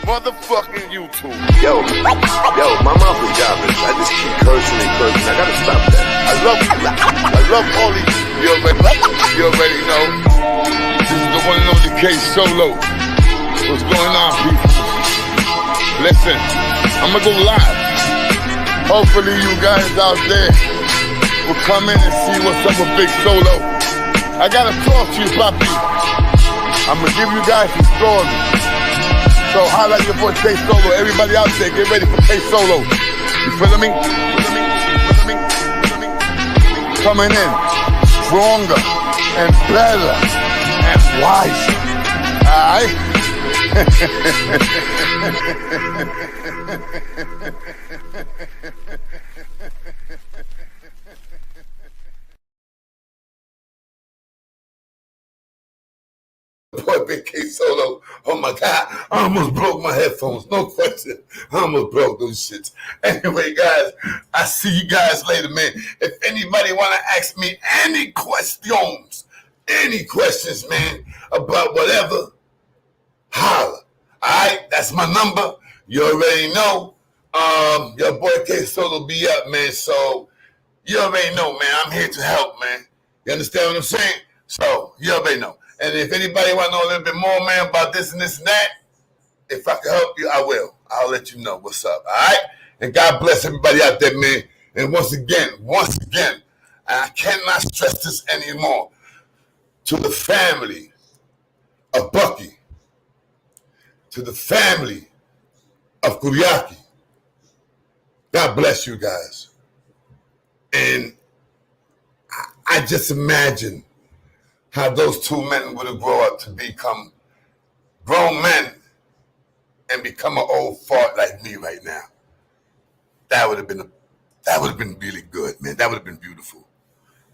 Motherfucking YouTube. Yo, my mouth is garbage. I just keep cursing and cursing. I gotta stop that. I love all these. You already know. This is the one and only K Solo. What's going on, people? Listen, I'm gonna go live. Hopefully you guys out there will come in and see what's up with Big Solo. I gotta talk to you, Papi. I'm gonna give you guys some stories. So holla at your boy K Solo. Everybody out there, get ready for K Solo. You feeling me? Coming in stronger and better and wiser. Alright? Boy, Big K Solo. Oh my God, I almost broke my headphones. No question. I almost broke those shits. Anyway, guys, I see you guys later, man. If anybody want to ask me any questions, man, about whatever, holla. All right, that's my number. You already know. Your boy K Solo be up, man. So you already know, man. I'm here to help, man. You understand what I'm saying? So you already know. And if anybody want to know a little bit more, man, about this and that, if I can help you, I will. I'll let you know what's up, all right? And God bless everybody out there, man. And once again, And I cannot stress this anymore. To the family of Bucky, to the family of Kuryaki, God bless you guys. And I just imagine how those two men would have grown up to become grown men and become an old fart like me right now. That would have been really good, man. That would have been beautiful.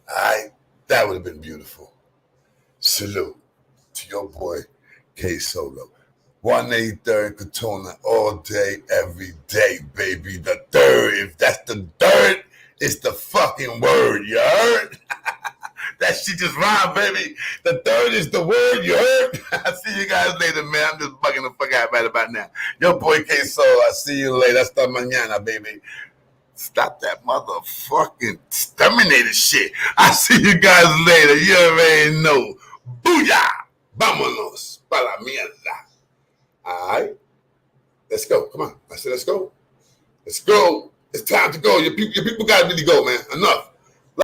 All right? That would have been beautiful. Salute to your boy, K Solo. 183rd Katona all day, every day, baby. The third, if that's the third, it's the fucking word, you heard? That shit just rhymed, baby. The third is the word, you heard? I'll see you guys later, man. I'm just bugging the fuck out right about now. Your boy K Solo, I'll see you later. Hasta mañana, baby. Stop that motherfucking exterminator shit. I'll see you guys later. You already know. Booyah! Vámonos para la mierda. All right? Let's go. Come on. I said let's go. Let's go. It's time to go. Your people got to really go, man. Enough.